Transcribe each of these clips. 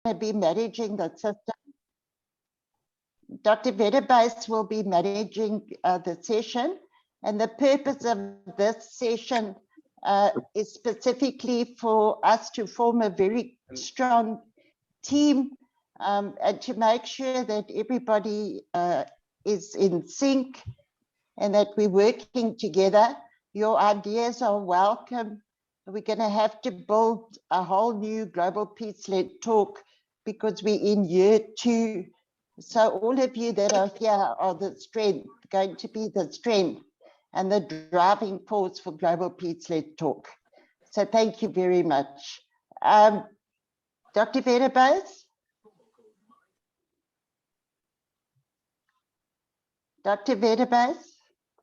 to be managing the system. Dr. Vedabase will be managing the session, and the purpose of this session is specifically for us to form a very strong team and to make sure that everybody is in sync and that we're working together. Your ideas are welcome. We're going to have to build a whole new global peace-led talk because we're in year 2. So all of you that are here are the strength, going to be the strength and the driving force for global peace-led talk. So thank you very much. Dr. Vedabase? Dr. Vedabase?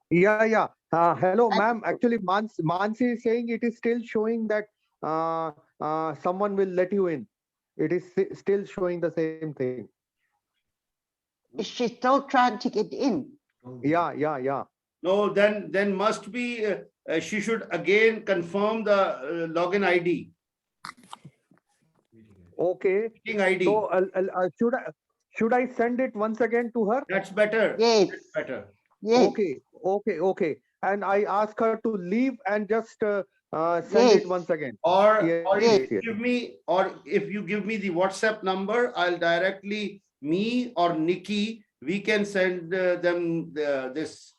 Yeah. Hello, ma'am. Actually, Mansi is saying it is still showing that someone will let you in. It is still showing the same thing. Is she still trying to get in? Yeah. No, then must be, she should again confirm the login ID. Okay. Meeting ID. So should I send it once again to her? That's better. Yes. That's better. Yes. Okay. And I ask her to leave and just send Yes. it once again. Or Yes. if you give me the WhatsApp number, I'll directly, me or Nikki, we can send them this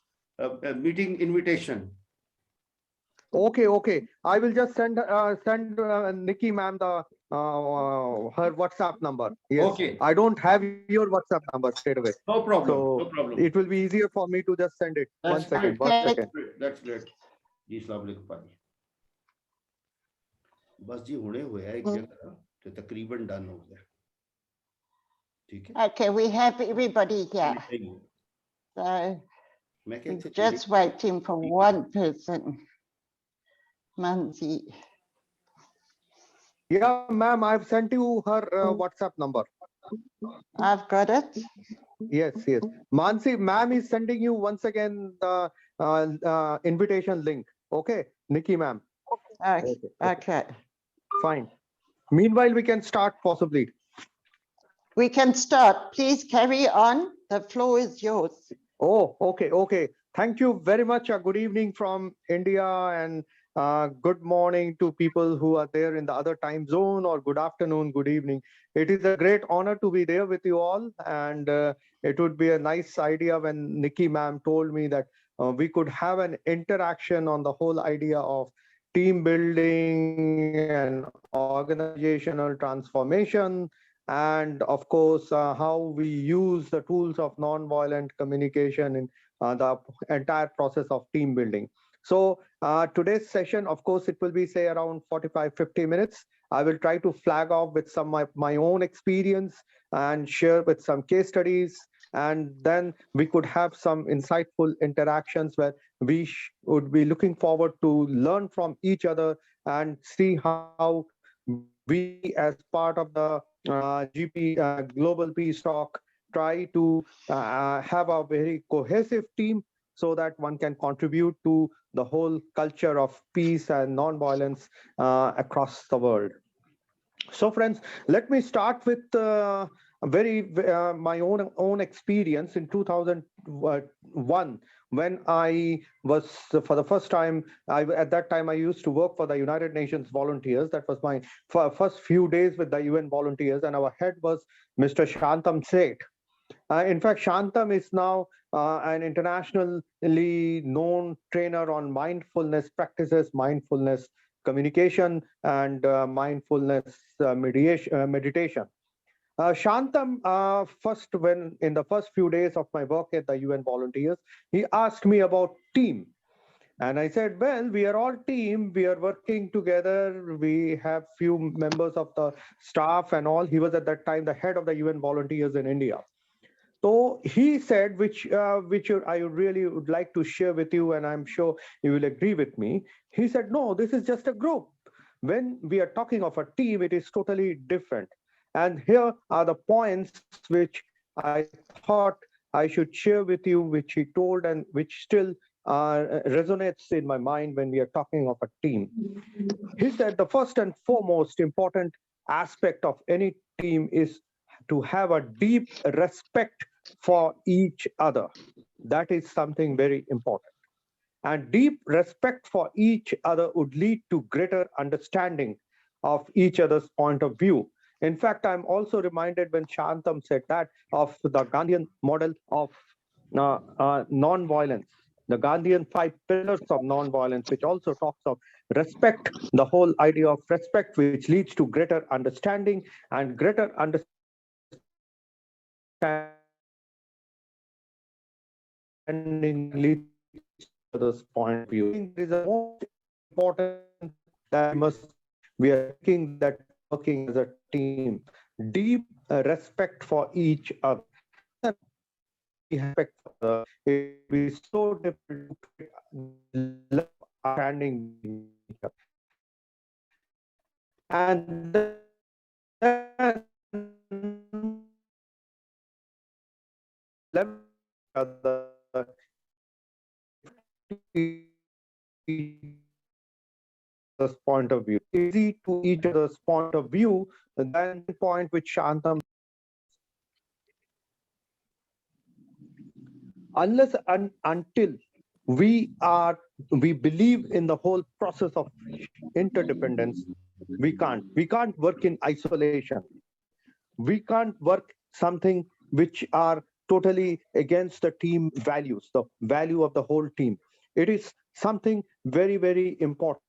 meeting invitation. Okay. I will just send Nikki ma'am the her WhatsApp number. Yes. Okay. I don't have your WhatsApp number straight away. No problem. So No problem. it will be easier for me to just send it. That's One second. That's great. जी अस्सलाम वालेकुम पाजी बस जी होने हुए है एक जगह तो तकरीबन डन हो गया ठीक है Okay, we have everybody here. So we're just waiting for one person. Mansi. Yeah, ma'am, I've sent you her WhatsApp number. I've got it. Yes. Mansi, ma'am is sending you once again the invitation link. Okay, Nikki ma'am. Okay. Fine. Meanwhile, we can start possibly. We can start. Please carry on. The floor is yours. Oh, okay. Thank you very much. Good evening from India and good morning to people who are there in the other time zone, or good afternoon, good evening. It is a great honor to be there with you all, and it would be a nice idea when Nikki ma'am told me that we could have an interaction on the whole idea of team building and organizational transformation, and of course how we use the tools of non-violent communication in the entire process of team building. So today's session, of course, it will be say around 45-50 minutes. I will try to flag off with some of my own experience and share with some case studies, and then we could have some insightful interactions where we would be looking forward to learn from each other and see how we, as part of the Global Peace Talk, try to have a very cohesive team so that one can contribute to the whole culture of peace and non-violence across the world. So friends, let me start with my own experience in 2001 when I was for the first time. At that time I used to work for the United Nations volunteers. That was my first few days with the UN volunteers, and our head was Mr. Shantam Seth. In fact, Shantam is now an internationally known trainer on mindfulness practices, mindfulness communication, and mindfulness meditation. Shantam, when in the first few days of my work at the UN volunteers, he asked me about team. And I said, well, we are all team. We are working together. We have few members of the staff and all. He was at that time the head of the UN volunteers in India. So he said, which I really would like to share with you, and I'm sure you will agree with me. He said, no, this is just a group. When we are talking of a team, it is totally different. And here are the points which I thought I should share with you, which he told and which still resonates in my mind when we are talking of a team. He said the first and foremost important aspect of any team is to have a deep respect for each other. That is something very important. And deep respect for each other would lead to greater understanding of each other's point of view. In fact, I'm also reminded when Shantam said that of the Gandhian model of non-violence, the Gandhian 5 pillars of non-violence, which also talks of respect, the whole idea of respect, which leads to greater understanding, and greater understanding leads to others' point of view. I think there is a most important that we are thinking that we are working as a team. Deep respect for each other. Unless and until we have respect for other, it will be so difficult to create love understanding between each other. And then level other other's point of view, easy to each other's point of view, then point which Shantam, unless and until we believe in the whole process of interdependence, we can't work in isolation. We can't work something which are totally against the team values, the value of the whole team. It is something very, very important.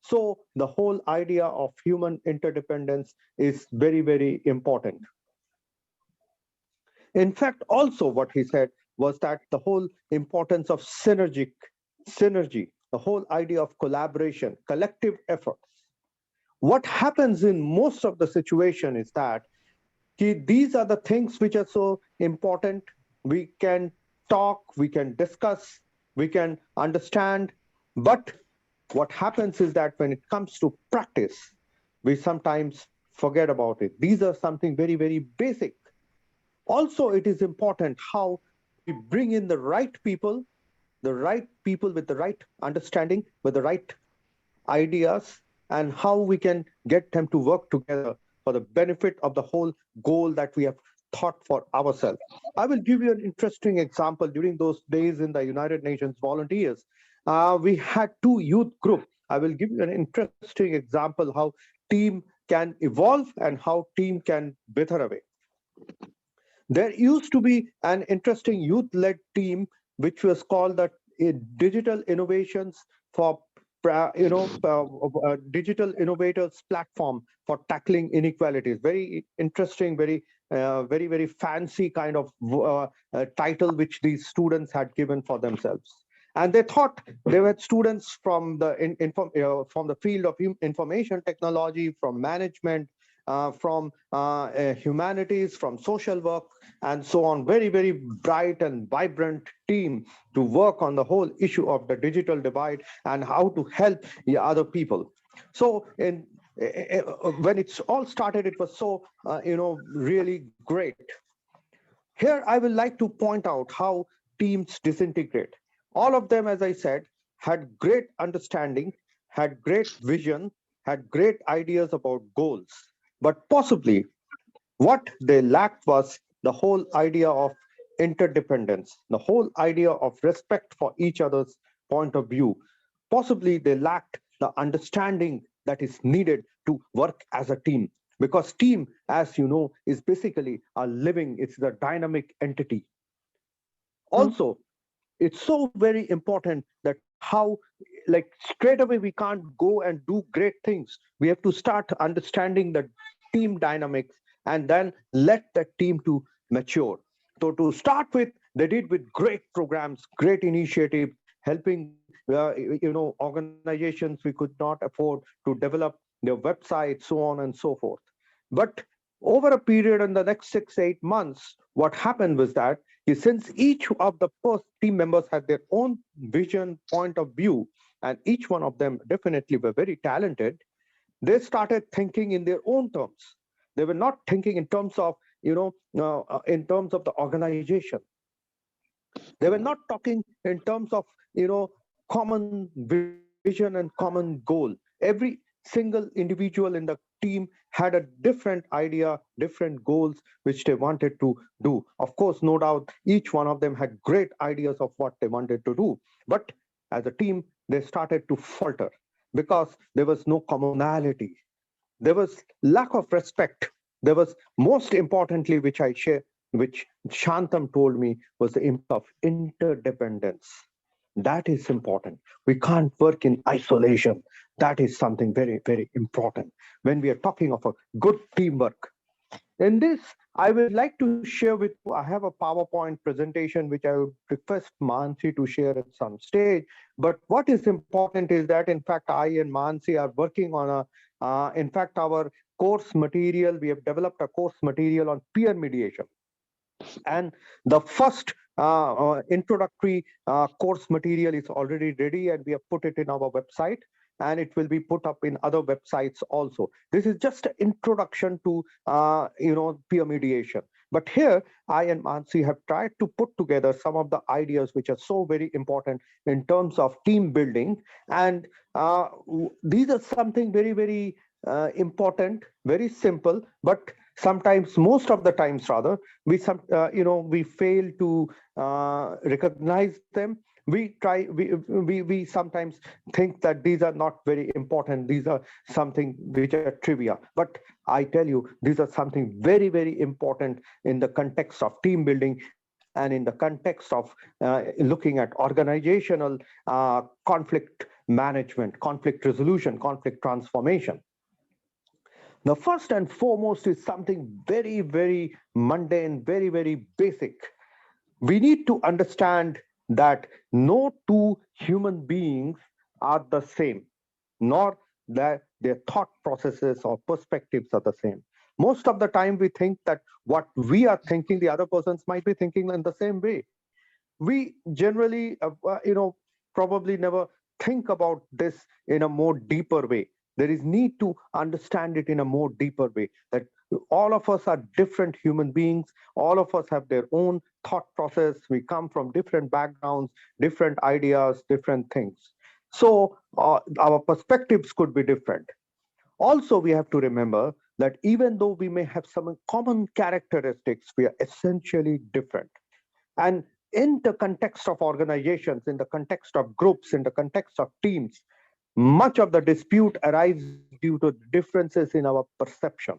So the whole idea of human interdependence is very, very important. In fact, also what he said was that the whole importance of synergy, the whole idea of collaboration, collective efforts. What happens in most of the situation is that these are the things which are so important. We can talk, we can discuss, we can understand, but what happens is that when it comes to practice, we sometimes forget about it. These are something very, very basic. Also, it is important how we bring in the right people with the right understanding, with the right ideas, and how we can get them to work together for the benefit of the whole goal that we have thought for ourselves. I will give you an interesting example. During those days in the United Nations volunteers, we had 2 youth groups. I will give you an interesting example how team can evolve and how team can wither away. There used to be an interesting youth-led team which was called the Digital Innovations for Digital Innovators Platform for Tackling Inequalities. Very interesting, very fancy kind of title which these students had given for themselves. And they thought they were students from the field of information technology, from management, from humanities, from social work, and so on. Very, very bright and vibrant team to work on the whole issue of the digital divide and how to help the other people. So when it's all started, it was so, really great. Here, I would like to point out how teams disintegrate. All of them, as I said, had great understanding, had great vision, had great ideas about goals. But possibly what they lacked was the whole idea of interdependence, the whole idea of respect for each other's point of view. Possibly they lacked the understanding that is needed to work as a team. Because team, as you know, is basically a living, it's the dynamic entity. Also, it's so very important that how, like, straight away we can't go and do great things. We have to start understanding the team dynamics and then let that team to mature. So to start with, they did with great programs, great initiative, helping organizations we could not afford to develop their website, so on and so forth. But over a period in the next 6-8 months, what happened was that since each of the first team members had their own vision, point of view, and each one of them definitely were very talented, they started thinking in their own terms. They were not thinking in terms of, in terms of the organization. They were not talking in terms of, common vision and common goal. Every single individual in the team had a different idea, different goals which they wanted to do. Of course, no doubt, each one of them had great ideas of what they wanted to do. But as a team, they started to falter because there was no commonality. There was lack of respect. There was, most importantly, which I share, which Shantam told me, was the impact of interdependence. That is important. We can't work in isolation. That is something very, very important when we are talking of a good teamwork. In this, I would like to share with you, I have a PowerPoint presentation which I would request Mansi to share at some stage. But what is important is that, in fact, I and Mansi are working on in fact, our course material, we have developed a course material on peer mediation. And the first introductory course material is already ready, and we have put it in our website, and it will be put up in other websites also. This is just an introduction to peer mediation. But here, I and Mansi have tried to put together some of the ideas which are so very important in terms of team building. And these are something very, very important, very simple, but sometimes, most of the times rather, we fail to recognize them. We sometimes think that these are not very important. These are something which are trivia. But I tell you, these are something very, very important in the context of team building and in the context of looking at organizational conflict management, conflict resolution, conflict transformation. The first and foremost is something very, very mundane, very, very basic. We need to understand that no two human beings are the same, nor that their thought processes or perspectives are the same. Most of the time, we think that what we are thinking, the other persons might be thinking in the same way. We generally, probably never think about this in a more deeper way. There is need to understand it in a more deeper way, that all of us are different human beings. All of us have their own thought process. We come from different backgrounds, different ideas, different things. So our perspectives could be different. Also, we have to remember that even though we may have some common characteristics, we are essentially different. And in the context of organizations, in the context of groups, in the context of teams, much of the dispute arises due to differences in our perception.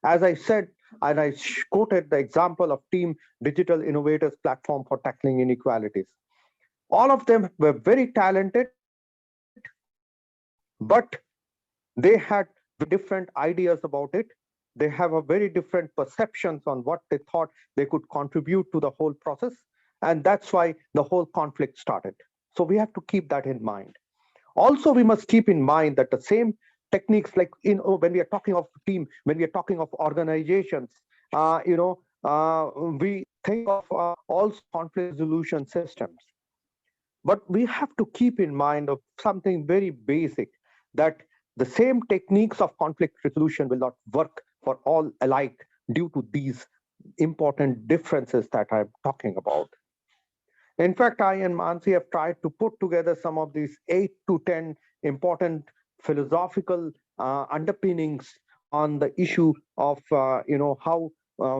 As I said, and I quoted the example of Team Digital Innovators platform for tackling inequalities. All of them were very talented, but they had different ideas about it. They have a very different perceptions on what they thought they could contribute to the whole process. And that's why the whole conflict started. So we have to keep that in mind. Also, we must keep in mind that the same techniques, like when we are talking of team, when we are talking of organizations, we think of also conflict resolution systems. But we have to keep in mind of something very basic, that the same techniques of conflict resolution will not work for all alike due to these important differences that I'm talking about. In fact, I and Mansi have tried to put together some of these 8 to 10 important philosophical underpinnings on the issue of how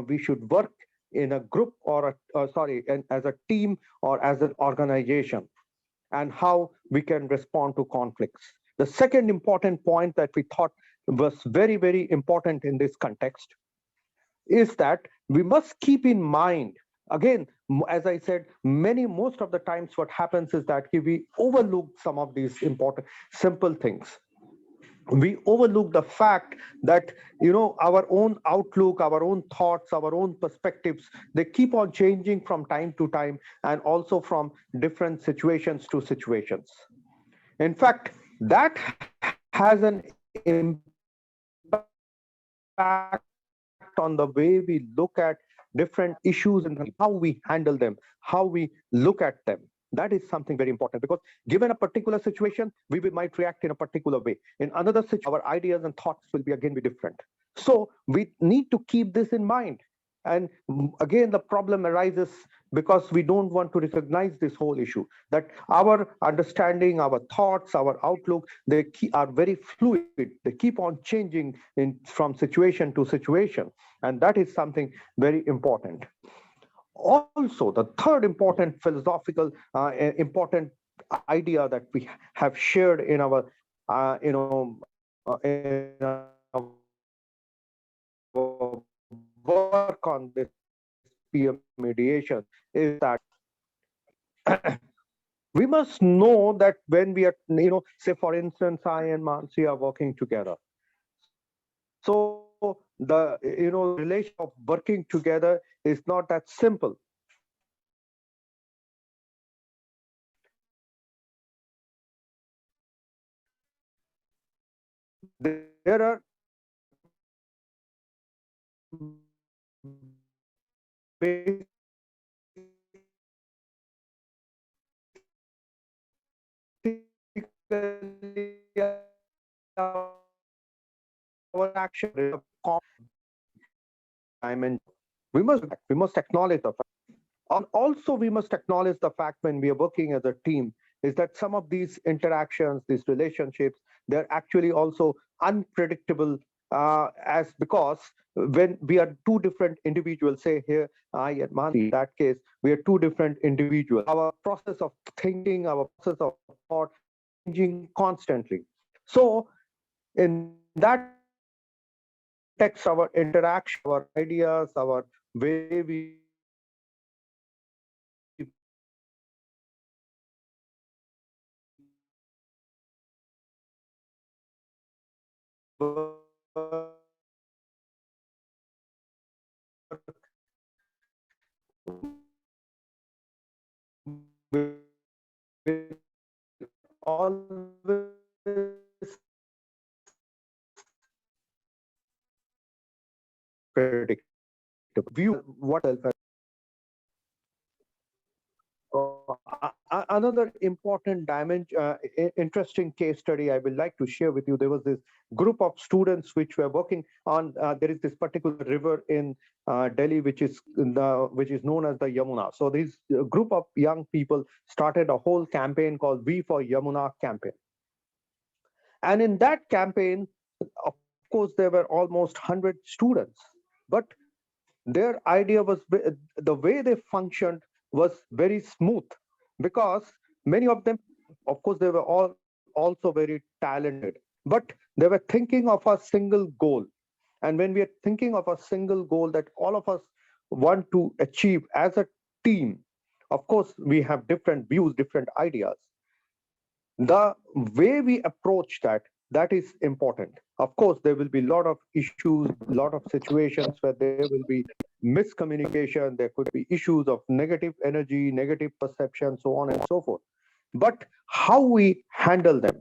we should work in a group or as a team or as an organization, and how we can respond to conflicts. The second important point that we thought was very, very important in this context is that we must keep in mind, again, as I said, most of the times what happens is that we overlook some of these important, simple things. We overlook the fact that, our own outlook, our own thoughts, our own perspectives, they keep on changing from time to time, and also from different situations to situations. In fact, that has an impact on the way we look at different issues and how we handle them, how we look at them. That is something very important, because given a particular situation, we might react in a particular way. In another situation, our ideas and thoughts will be different. So we need to keep this in mind. And again, the problem arises because we don't want to recognize this whole issue, that our understanding, our thoughts, our outlook, are very fluid. They keep on changing from situation to situation. And that is something very important. Also, the third important philosophical, important idea that we have shared in our, in our work on this peer mediation is that we must know that when we are, say for instance, I and Mansi are working together. So the, relation of working together is not that simple. There are our action dimension. We must acknowledge the fact. And also, we must acknowledge the fact when we are working as a team is that some of these interactions, these relationships, they're actually also unpredictable, as because when we are two different individuals, say here, I and Mansi, in that case, we are two different individuals. Our process of thinking, our process of thought changing constantly. So in that context, our interaction, our ideas, our way we always predictable. View what else. Another important dimension, interesting case study I would like to share with you. There was this group of students which were working on. There is this particular river in Delhi, which is known as the Yamuna. So this group of young people started a whole campaign called "We for Yamuna Campaign," and in that campaign, of course, there were almost 100 students, but their idea was, the way they functioned was very smooth, because many of them, of course, they were all also very talented, but they were thinking of a single goal. And when we are thinking of a single goal that all of us want to achieve as a team, of course we have different views, different ideas. The way we approach that is important. Of course, there will be a lot of issues, a lot of situations where there will be miscommunication, there could be issues of negative energy, negative perception, so on and so forth. But how we handle them,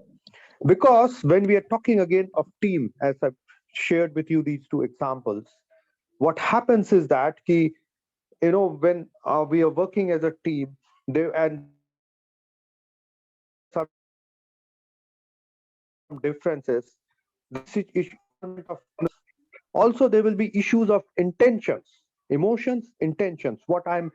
because when we are talking again of team, as I've shared with you these two examples, what happens is that when we are working as a team, and there are some differences, also there will be issues of intentions, emotions, intentions, what I'm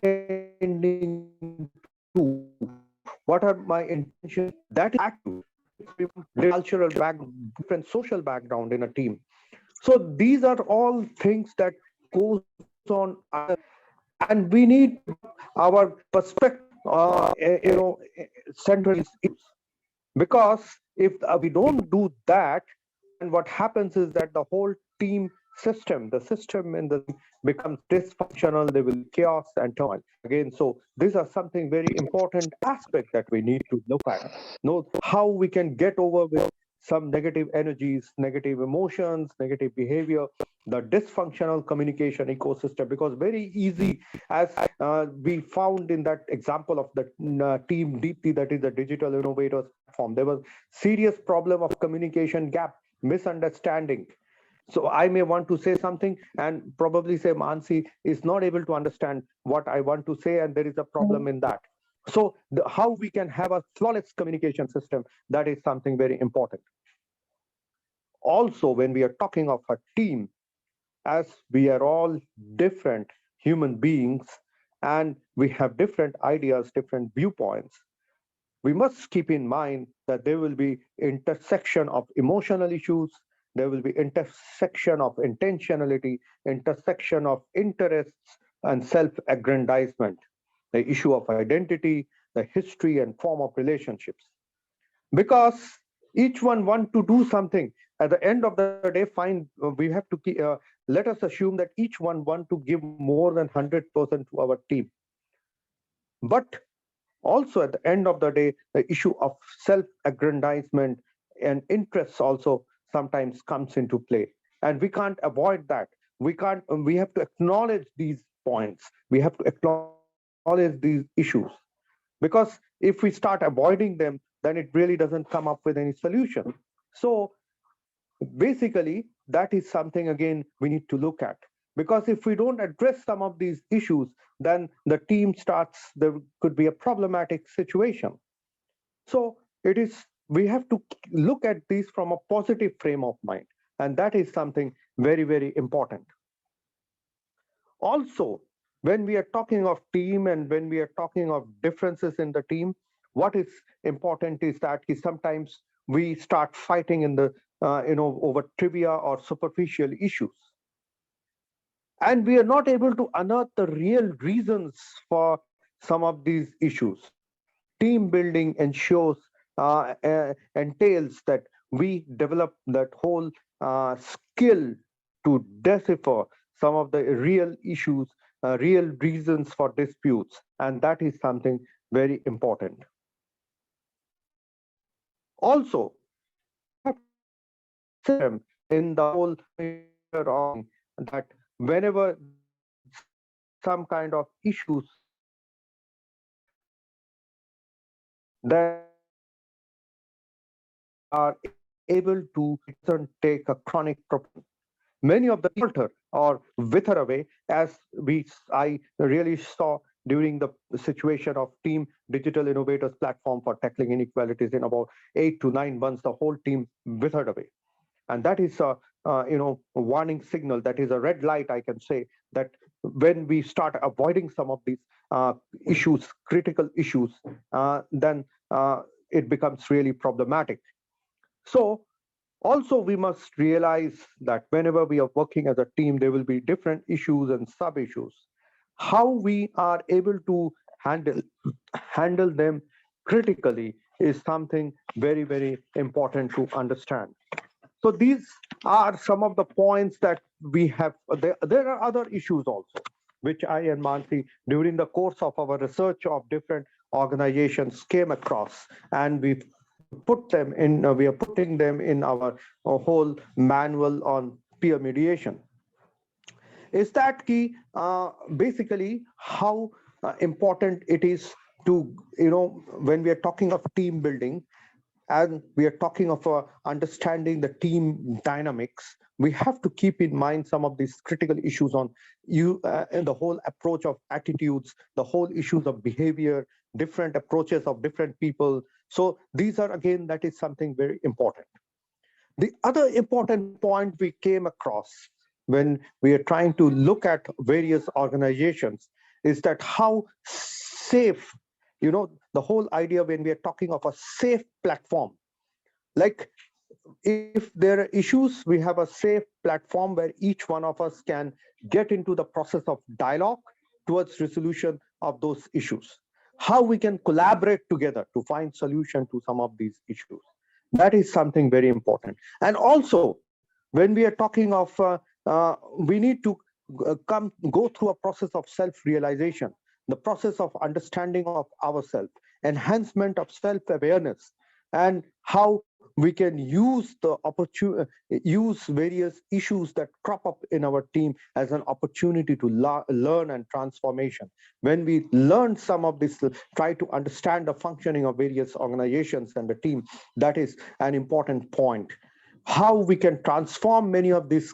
intending to, what are my intentions, that is active cultural different social background in a team. So these are all things that goes on, and we need our perspective, central issues, because if we don't do that, and what happens is that the whole team system, the system in the becomes dysfunctional, there will be chaos and turmoil again. So these are something very important aspect that we need to look at, know how we can get over with some negative energies, negative emotions, negative behavior, the dysfunctional communication ecosystem, because very easy, as we found in that example of the team deeply, that is the digital innovators platform, there was serious problem of communication gap, misunderstanding. So I may want to say something and probably say Mansi is not able to understand what I want to say, and there is a problem in that. So how we can have a flawless communication system, that is something very important. also when we are talking of a team, as we are all different human beings and we have different ideas, different viewpoints, we must keep in mind that there will be intersection of emotional issues, there will be intersection of intentionality, intersection of interests and self-aggrandizement, the issue of identity, the history and form of relationships. Because each one want to do something. At the end of the day, fine, we have to let us assume that each one want to give more than 100% to our team. But also at the end of the day, the issue of self-aggrandizement and interests also sometimes comes into play. And we can't avoid that. We have to acknowledge these points. We have to acknowledge these issues. Because if we start avoiding them, then it really doesn't come up with any solution. So basically, that is something again we need to look at. Because if we don't address some of these issues, then the team starts, there could be a problematic situation. So we have to look at these from a positive frame of mind. And that is something very, very important. Also, when we are talking of team and when we are talking of differences in the team, what is important is that sometimes we start fighting in the over trivia or superficial issues. And we are not able to unearth the real reasons for some of these issues. Team building ensures, entails that we develop that whole skill to decipher some of the real issues, real reasons for disputes. And that is something very important. Also, we have to in the whole that whenever some kind of issues, then are able to take a chronic problem. Many of the alter or wither away, as I really saw during the situation of Team Digital Innovators platform for tackling inequalities. In about 8 to 9 months, the whole team withered away. And that is a warning signal. That is a red light, I can say, that when we start avoiding some of these issues, critical issues, then it becomes really problematic. So also we must realize that whenever we are working as a team, there will be different issues and sub-issues. How we are able to handle them critically is something very, very important to understand. So these are some of the points that we have. There are other issues also, which I and Mansi, during the course of our research of different organizations, came across, and we are putting them in our whole manual on peer mediation. Is that key? Basically, how important it is to, when we are talking of team building, and we are talking of understanding the team dynamics, we have to keep in mind some of these critical issues on and the whole approach of attitudes, the whole issues of behavior, different approaches of different people. So these are, again, that is something very important. The other important point we came across when we are trying to look at various organizations is that how safe, the whole idea when we are talking of a safe platform, like if there are issues, we have a safe platform where each one of us can get into the process of dialogue towards resolution of those issues. How we can collaborate together to find solution to some of these issues. That is something very important. And also, when we are talking of, we need to go through a process of self-realization, the process of understanding of ourselves, enhancement of self-awareness, and how we can use use various issues that crop up in our team as an opportunity to learn and transformation. When we learn some of this, try to understand the functioning of various organizations and the team, that is an important point. How we can transform many of these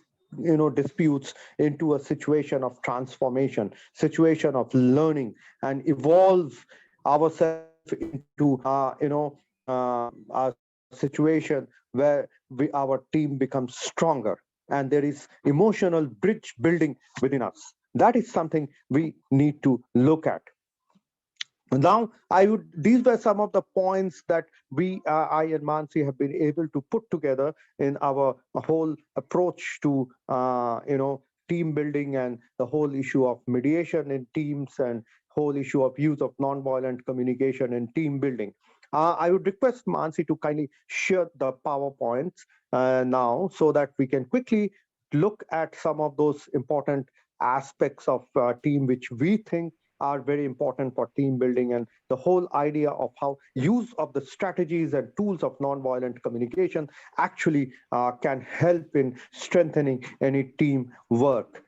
disputes into a situation of transformation, situation of learning, and evolve ourselves into a situation where our team becomes stronger and there is emotional bridge building within us. That is something we need to look at. Now, these were some of the points that I and Mansi have been able to put together in our whole approach to, team building and the whole issue of mediation in teams and whole issue of use of nonviolent communication in team building. I would request Mansi to kindly share the PowerPoints now so that we can quickly look at some of those important aspects of team which we think are very important for team building, and the whole idea of how use of the strategies and tools of nonviolent communication actually can help in strengthening any team work.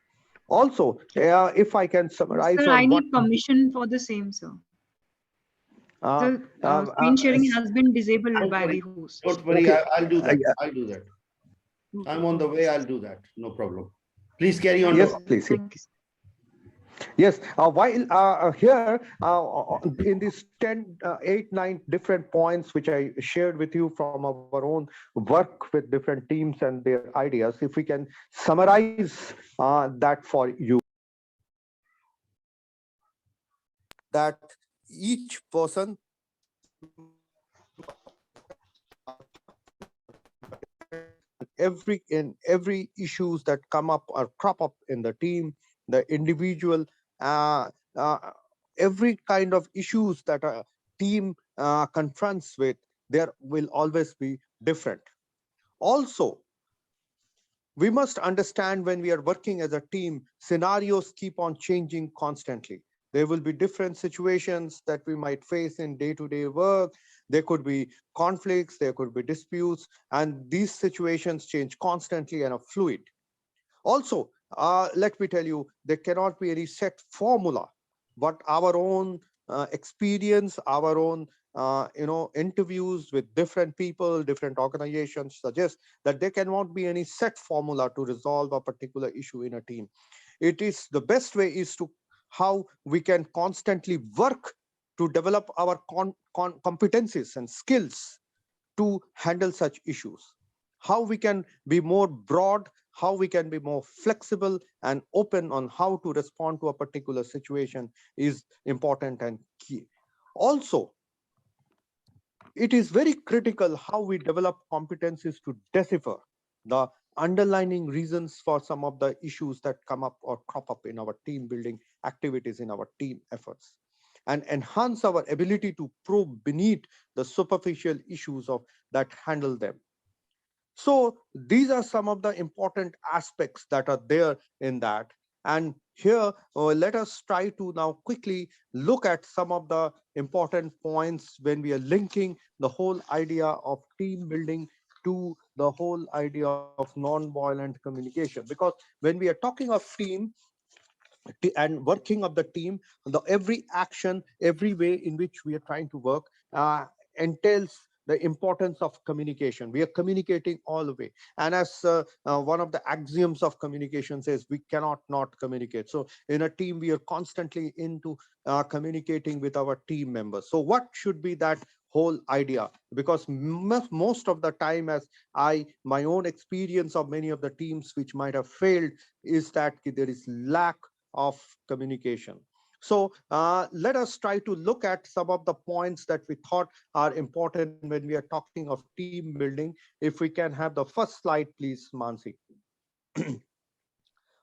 Also, if I can summarize Sir, on I what need permission for the same, sir. The screen sharing has been disabled by the host. Don't worry, Okay. I'll do that. I'll do that. I'm on the way. I'll do that. No problem. Please carry on. Yes, please. Thank you. Yes, while here in these 8, 9 different points which I shared with you from our own work with different teams and their ideas, if we can summarize that for you. That each person every issues that come up or crop up in the team, the individual, every kind of issues that a team confronts with, there will always be different. Also, we must understand when we are working as a team, scenarios keep on changing constantly. There will be different situations that we might face in day-to-day work. There could be conflicts, there could be disputes, and these situations change constantly and are fluid. Also, let me tell you, there cannot be any set formula, but our own experience, our own interviews with different people, different organizations suggest that there cannot be any set formula to resolve a particular issue in a team. It is the best way is to how we can constantly work to develop our competencies and skills to handle such issues. How we can be more broad, how we can be more flexible and open on how to respond to a particular situation is important and key. Also, it is very critical how we develop competencies to decipher the underlying reasons for some of the issues that come up or crop up in our team building activities, in our team efforts, and enhance our ability to probe beneath the superficial issues of that handle them. So these are some of the important aspects that are there in that. And here, let us try to now quickly look at some of the important points when we are linking the whole idea of team building to the whole idea of non-violent communication. Because when we are talking of team and working of the team, every action, every way in which we are trying to work entails the importance of communication. We are communicating all the way. And as one of the axioms of communication says, we cannot not communicate. So in a team, we are constantly into communicating with our team members. So what should be that whole idea? Because most of the time, as my own experience of many of the teams which might have failed is that there is lack of communication. So let us try to look at some of the points that we thought are important when we are talking of team building. If we can have the first slide, please, Mansi.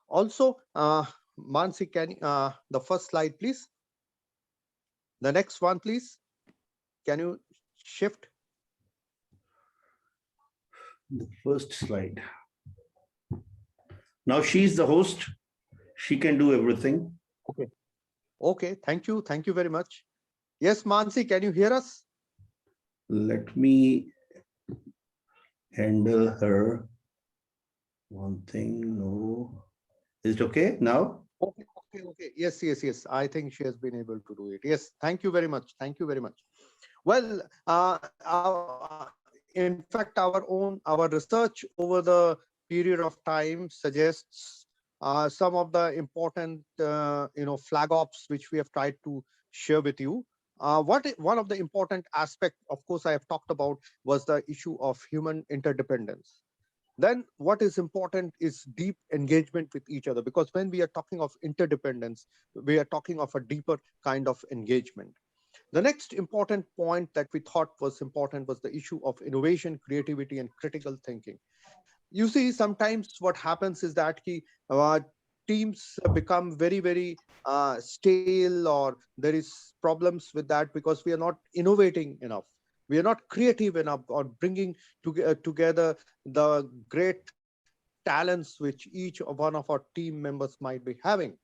Also, Mansi, can the first slide, please? The next one, please. Can you shift? The first slide. Now she's the host. She can do everything. Okay. Okay, thank you. Thank you very much. Yes, Mansi, can you hear us? Let me handle her. One thing, no. Is it okay now? Okay. Yes. I think she has been able to do it. Yes, thank you very much. Thank you very much. Well, in fact, our research over the period of time suggests some of the important flag ops which we have tried to share with you. one of the important aspects, of course, I have talked about was the issue of human interdependence. Then what is important is deep engagement with each other, because when we are talking of interdependence, we are talking of a deeper kind of engagement. The next important point that we thought was important was the issue of innovation, creativity, and critical thinking. You see, sometimes what happens is that teams become very, very stale, or there is problems with that because we are not innovating enough. We are not creative enough, or bringing together the great talents which each one of our team members might be having.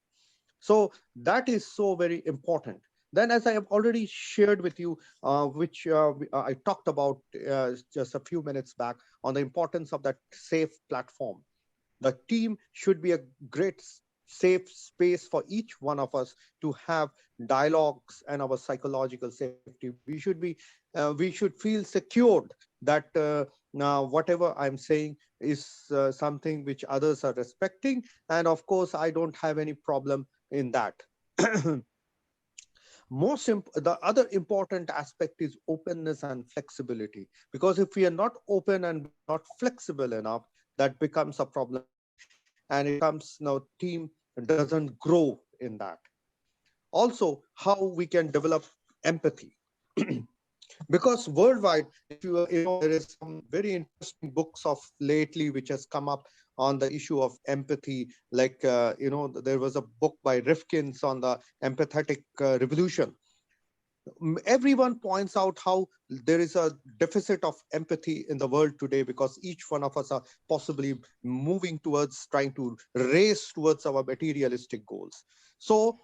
So that is so very important. Then, as I have already shared with you, which I talked about just a few minutes back, on the importance of that safe platform. The team should be a great safe space for each one of us to have dialogues and our psychological safety. We should feel secured that now whatever I'm saying is something which others are respecting. And of course, I don't have any problem in that. The other important aspect is openness and flexibility, because if we are not open and we're not flexible enough, that becomes a problem, and it becomes now team doesn't grow in that. Also, how we can develop empathy. Because worldwide, if you know, there is some very interesting books of lately which has come up on the issue of empathy. Like there was a book by Rifkin's on the empathetic revolution. Everyone points out how there is a deficit of empathy in the world today, because each one of us are possibly moving towards trying to race towards our materialistic goals. So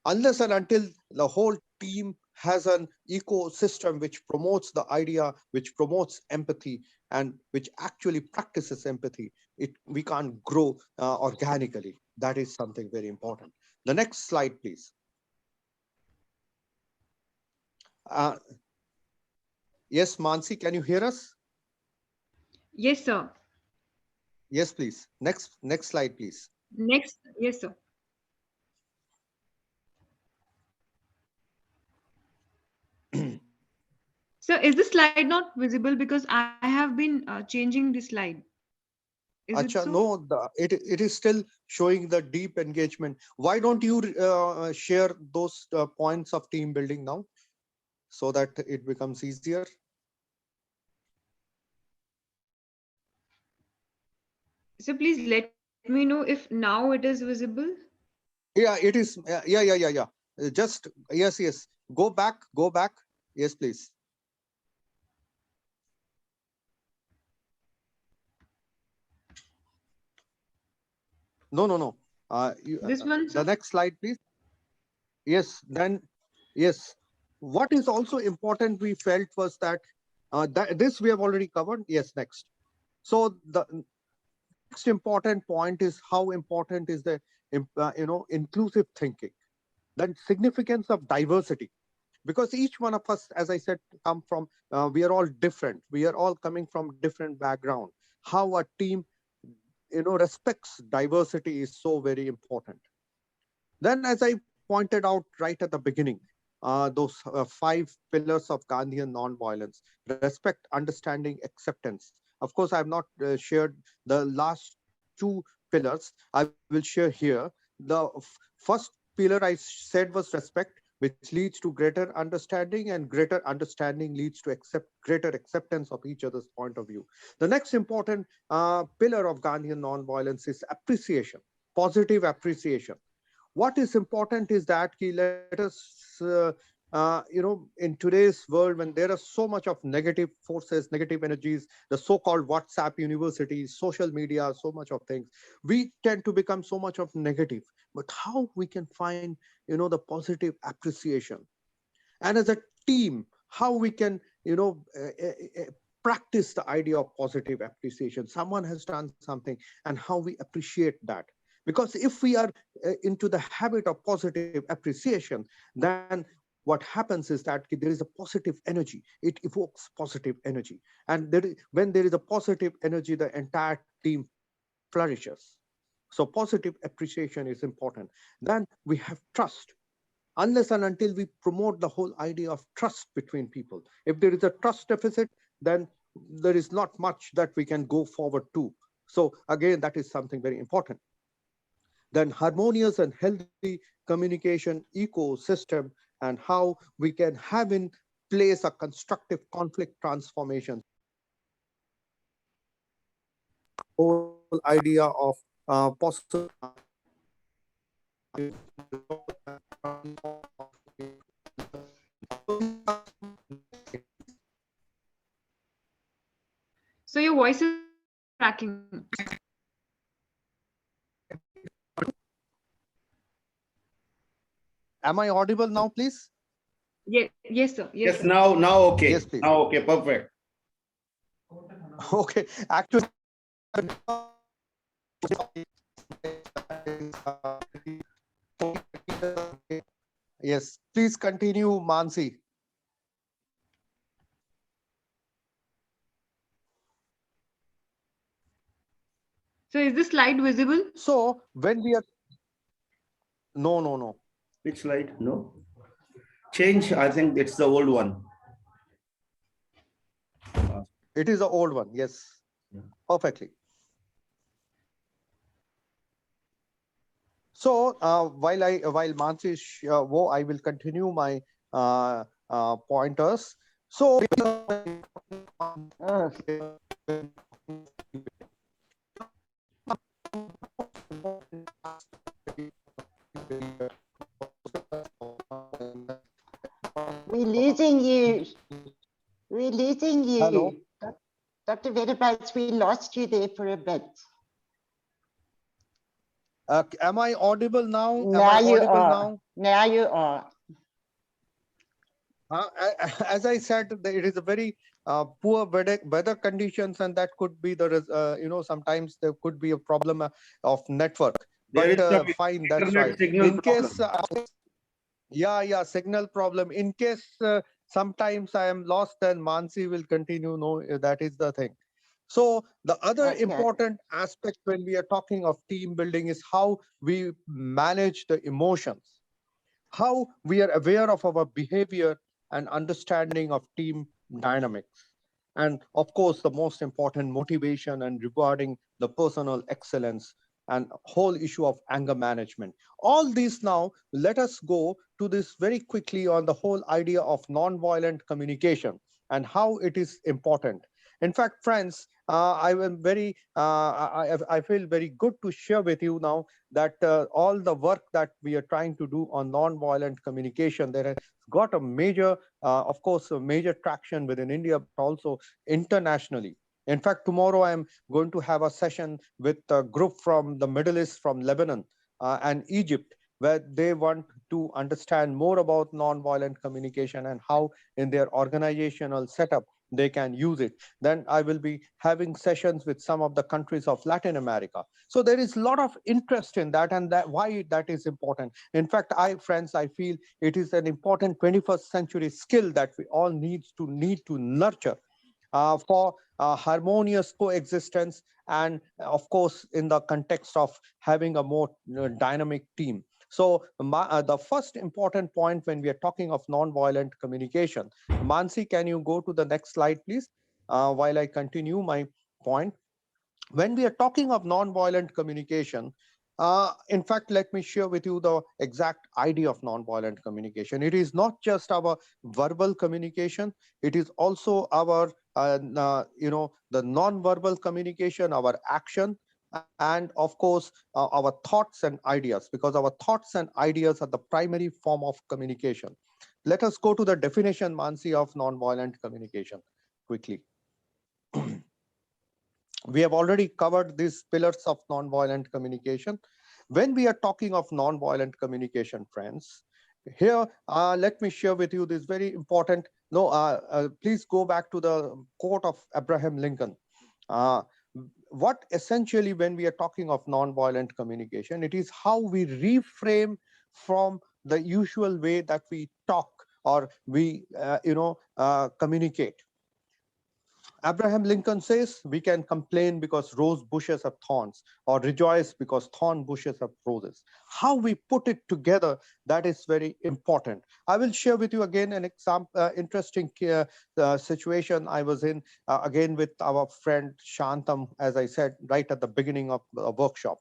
unless and until the whole team has an ecosystem which promotes the idea, which promotes empathy, and which actually practices empathy, we can't grow organically. That is something very important. The next slide, please. Yes, Mansi, can you hear us? Yes, sir. Yes, please. Next slide, please. Next, yes, sir. So is the slide not visible? Because I have been changing the slide. Is it so? No, it is still showing the deep engagement. Why don't you share those points of team building now, so that it becomes easier? So please let me know if now it is visible. Yeah, it is. Yeah. Just yes. Go back. Yes, please. No. This one, The next slide, please. Yes, then, yes. What is also important, we felt, was that, this we have already covered. Yes, next. So the next important point is how important is the inclusive thinking, the significance of diversity, because each one of us, as I said, come from we are all different. We are all coming from different background. How a team respects diversity is so very important. Then, as I pointed out right at the beginning, those 5 pillars of Gandhian nonviolence: respect, understanding, acceptance. Of course, I have not shared the last 2 pillars. I will share here. The first pillar I said was respect, which leads to greater understanding, and greater understanding leads to greater acceptance of each other's point of view. The next important pillar of Gandhian nonviolence is appreciation, positive appreciation. What is important is that let us, in today's world, when there are so much of negative forces, negative energies, the so-called WhatsApp universities, social media, so much of things, we tend to become so much of negative. But how we can find, the positive appreciation, and as a team, how we can, practice the idea of positive appreciation. Someone has done something, and how we appreciate that. Because if we are into the habit of positive appreciation, then what happens is that there is a positive energy. It evokes positive energy. And when there is a positive energy, the entire team flourishes. So positive appreciation is important. Then we have trust. unless and until we promote the whole idea of trust between people. If there is a trust deficit, then there is not much that we can go forward to. So again, that is something very important. Then harmonious and healthy communication ecosystem, and how we can have in place a constructive conflict transformation. Whole idea of possible. So your voice is cracking. Am I audible now, please? Yes, sir. Yes, Yes, sir. now okay. Yes, please. Now okay, perfect. Okay, actually, yes, please continue, Mansi. So is this slide visible? So when we are, no. Which slide? No. Change, I think it's the old one. It is the old one, yes, perfectly. So while Mansi is I will continue my pointers. So We're losing you. We're losing you. Hello. Dr. Vedabites, we lost you there for a bit. am I audible now? Now you are. Now you are. As I said, it is a very poor weather conditions, and that could be the sometimes there could be a problem of network. There But is fine, that's right. In case, yeah, signal problem. In case sometimes I am lost, then Mansi will continue. No, that is the thing. So the other important aspect when we are talking of team building is how we manage the emotions, how we are aware of our behavior and understanding of team dynamics. And of course, the most important, motivation and rewarding the personal excellence, and whole issue of anger management. All these now, let us go to this very quickly on the whole idea of non-violent communication and how it is important. In fact, friends, I feel very good to share with you now that all the work that we are trying to do on non-violent communication, there has got a major, of course, a major traction within India, but also internationally. In fact, tomorrow I'm going to have a session with a group from the Middle East, from Lebanon and Egypt, where they want to understand more about non-violent communication and how in their organizational setup they can use it. Then I will be having sessions with some of the countries of Latin America. So there is a lot of interest in that, and that why that is important. In fact, friends, I feel it is an important 21st century skill that we all need to nurture for harmonious coexistence, and of course in the context of having a more dynamic team. So the first important point when we are talking of non-violent communication, Mansi, can you go to the next slide, please, while I continue my point? When we are talking of non-violent communication, in fact, let me share with you the exact idea of non-violent communication. It is not just our verbal communication, it is also our the non-verbal communication, our action, and of course our thoughts and ideas, because our thoughts and ideas are the primary form of communication. Let us go to the definition, Mansi, of non-violent communication quickly. We have already covered these pillars of non-violent communication. When we are talking of non-violent communication, friends, here let me share with you this very important. Please go back to the quote of Abraham Lincoln. What essentially, when we are talking of non-violent communication, it is how we reframe from the usual way that we talk or we communicate. Abraham Lincoln says, we can complain because rose bushes have thorns, or rejoice because thorn bushes have roses. How we put it together, that is very important. I will share with you again an example, interesting situation I was in, again with our friend Shantam, as I said, right at the beginning of the workshop.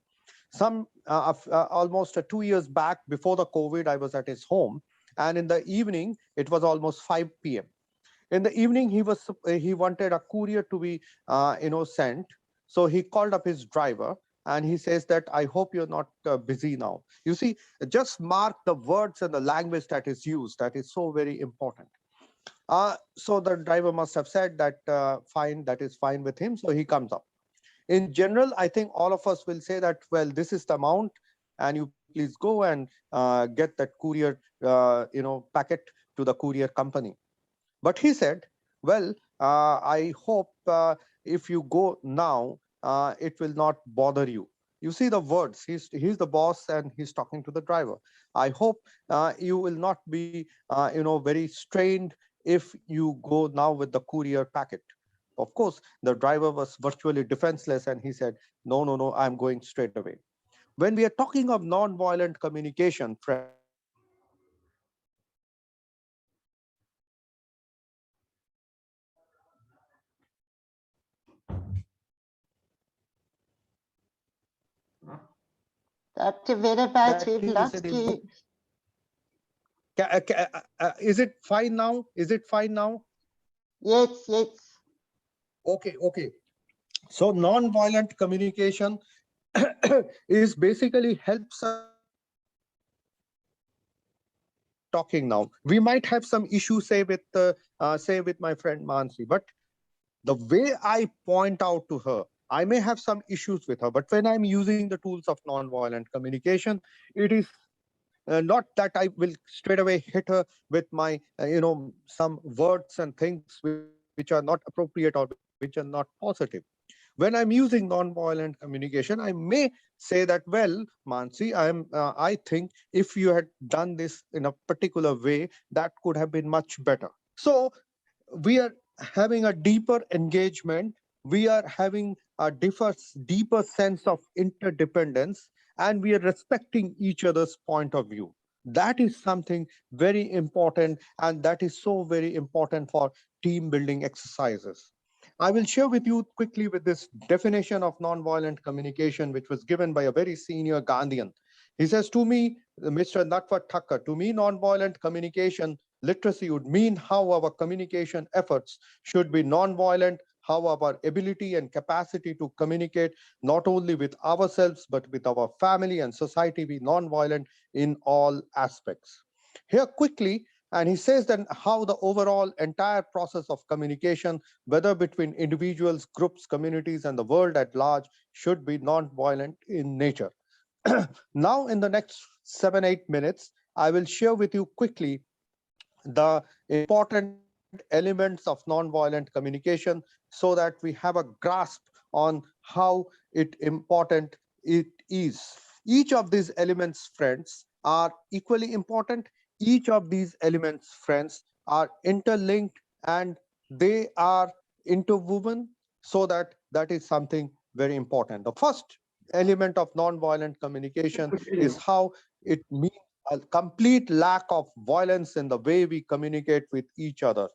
Almost 2 years back, before the COVID, I was at his home, and in the evening, it was almost 5 p.m. In the evening, he wanted a courier to be sent. So he called up his driver and he says that, I hope you're not busy now. You see, just mark the words and the language that is used. That is so very important. So the driver must have said that fine, that is fine with him. So he comes up. In general, I think all of us will say that, well, this is the amount, and you please go and get that courier packet to the courier company. But he said, well, I hope if you go now, it will not bother you. You see the words, he's the boss and he's talking to the driver. I hope you will not be, very strained if you go now with the courier packet. Of course, the driver was virtually defenseless and he said, no, no, no, I'm going straight away. When we are talking of non-violent communication, friends, Dr. Vedabat, we've exactly, you said lost you. Is it fine now? Is it fine now? Yes, yes. Okay, okay. So non-violent communication is basically helps us talking now. We might have some issues, say with my friend Mansi, but the way I point out to her, I may have some issues with her, but when I'm using the tools of non-violent communication, it is not that I will straight away hit her with my, some words and things which are not appropriate or which are not positive. When I'm using non-violent communication, I may say that, well, Mansi, I think if you had done this in a particular way, that could have been much better. So we are having a deeper engagement. We are having a deeper sense of interdependence, and we are respecting each other's point of view. That is something very important, and that is so very important for team building exercises. I will share with you quickly with this definition of nonviolent communication, which was given by a very senior Ghanaian. He says, to me, Mr. Natwar Thakkar, to me, nonviolent communication literacy would mean how our communication efforts should be nonviolent, how our ability and capacity to communicate not only with ourselves, but with our family and society be nonviolent in all aspects. Here quickly, and he says that how the overall entire process of communication, whether between individuals, groups, communities, and the world at large, should be nonviolent in nature. Now, in the next 7-8 minutes, I will share with you quickly the important elements of nonviolent communication so that we have a grasp on how important it is. Each of these elements, friends, are equally important. Each of these elements, friends, are interlinked and they are interwoven, so that is something very important. The first element of nonviolent communication is how it means a complete lack of violence in the way we communicate with each other,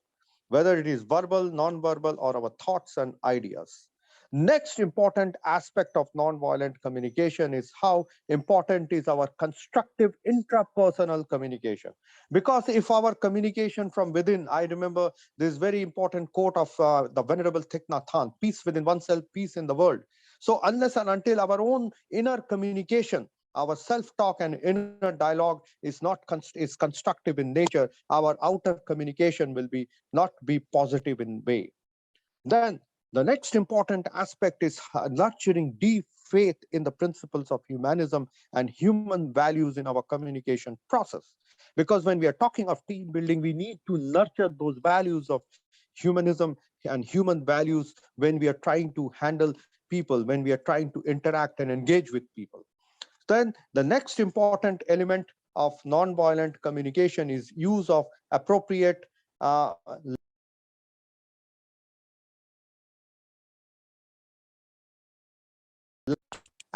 whether it is verbal, non-verbal, or our thoughts and ideas. Next important aspect of nonviolent communication is how important is our constructive intrapersonal communication. Because if our communication from within, I remember this very important quote of the Venerable Thich Nhat Hanh, peace within oneself, peace in the world. So unless and until our own inner communication, our self-talk and inner dialogue is constructive in nature, our outer communication will not be positive in way. Then the next important aspect is nurturing deep faith in the principles of humanism and human values in our communication process. Because when we are talking of team building, we need to nurture those values of humanism and human values when we are trying to handle people, when we are trying to interact and engage with people. Then the next important element of nonviolent communication is use of appropriate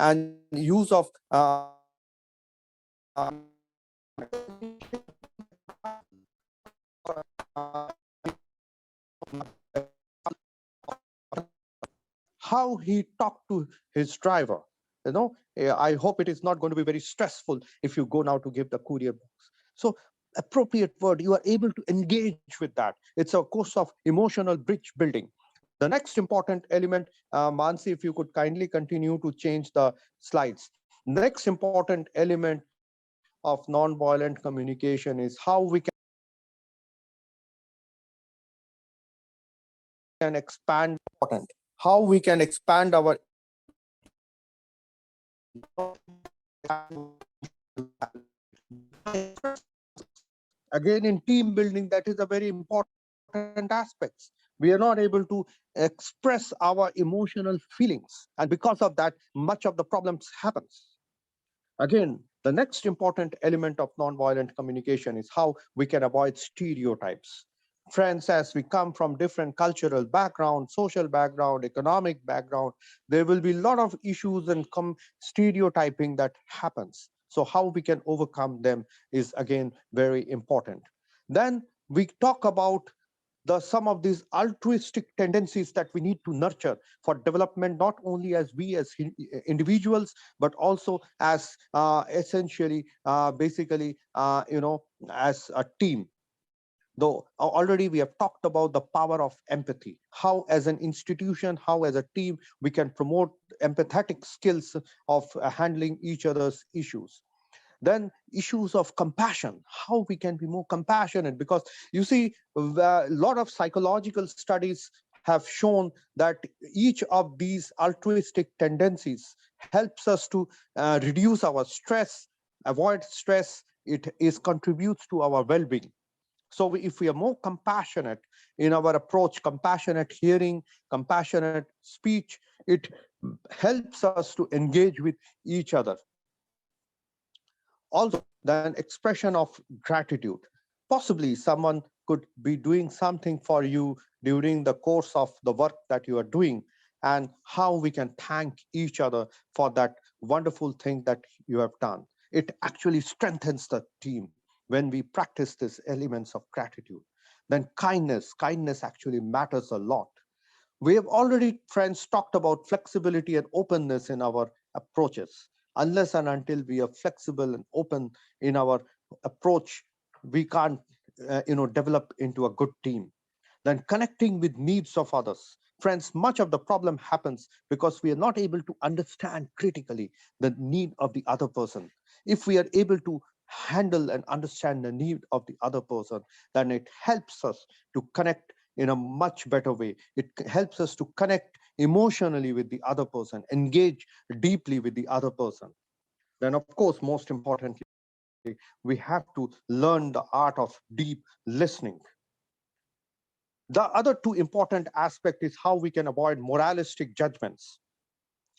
and use of how he talked to his driver. I hope it is not going to be very stressful if you go now to give the courier box. So appropriate word, you are able to engage with that. It's a course of emotional bridge building. The next important element, Mansi, if you could kindly continue to change the slides. Next important element of nonviolent communication is how we can expand how we can expand our again in team building. That is a very important aspect. We are not able to express our emotional feelings, and because of that, much of the problems happens. Again, the next important element of nonviolent communication is how we can avoid stereotypes. Friends, as we come from different cultural background, social background, economic background, there will be a lot of issues and stereotyping that happens. So how we can overcome them is again very important. Then we talk about some of these altruistic tendencies that we need to nurture for development, not only as we as individuals, but also as essentially, basically, as a team. Though already we have talked about the power of empathy, how as an institution, how as a team, we can promote empathetic skills of handling each other's issues. Then issues of compassion, how we can be more compassionate, because you see a lot of psychological studies have shown that each of these altruistic tendencies helps us to reduce our stress, avoid stress. It contributes to our well-being. So if we are more compassionate in our approach, compassionate hearing, compassionate speech, it helps us to engage with each other. Also, then expression of gratitude. Possibly someone could be doing something for you during the course of the work that you are doing, and how we can thank each other for that wonderful thing that you have done. It actually strengthens the team when we practice these elements of gratitude. Then kindness actually matters a lot. We have already, friends, talked about flexibility and openness in our approaches. Unless and until we are flexible and open in our approach, we can't develop into a good team. Then connecting with needs of others. Friends, much of the problem happens because we are not able to understand critically the need of the other person. If we are able to handle and understand the need of the other person, then it helps us to connect in a much better way. It helps us to connect emotionally with the other person, engage deeply with the other person. Then, of course, most importantly, we have to learn the art of deep listening. The other two important aspect is how we can avoid moralistic judgments.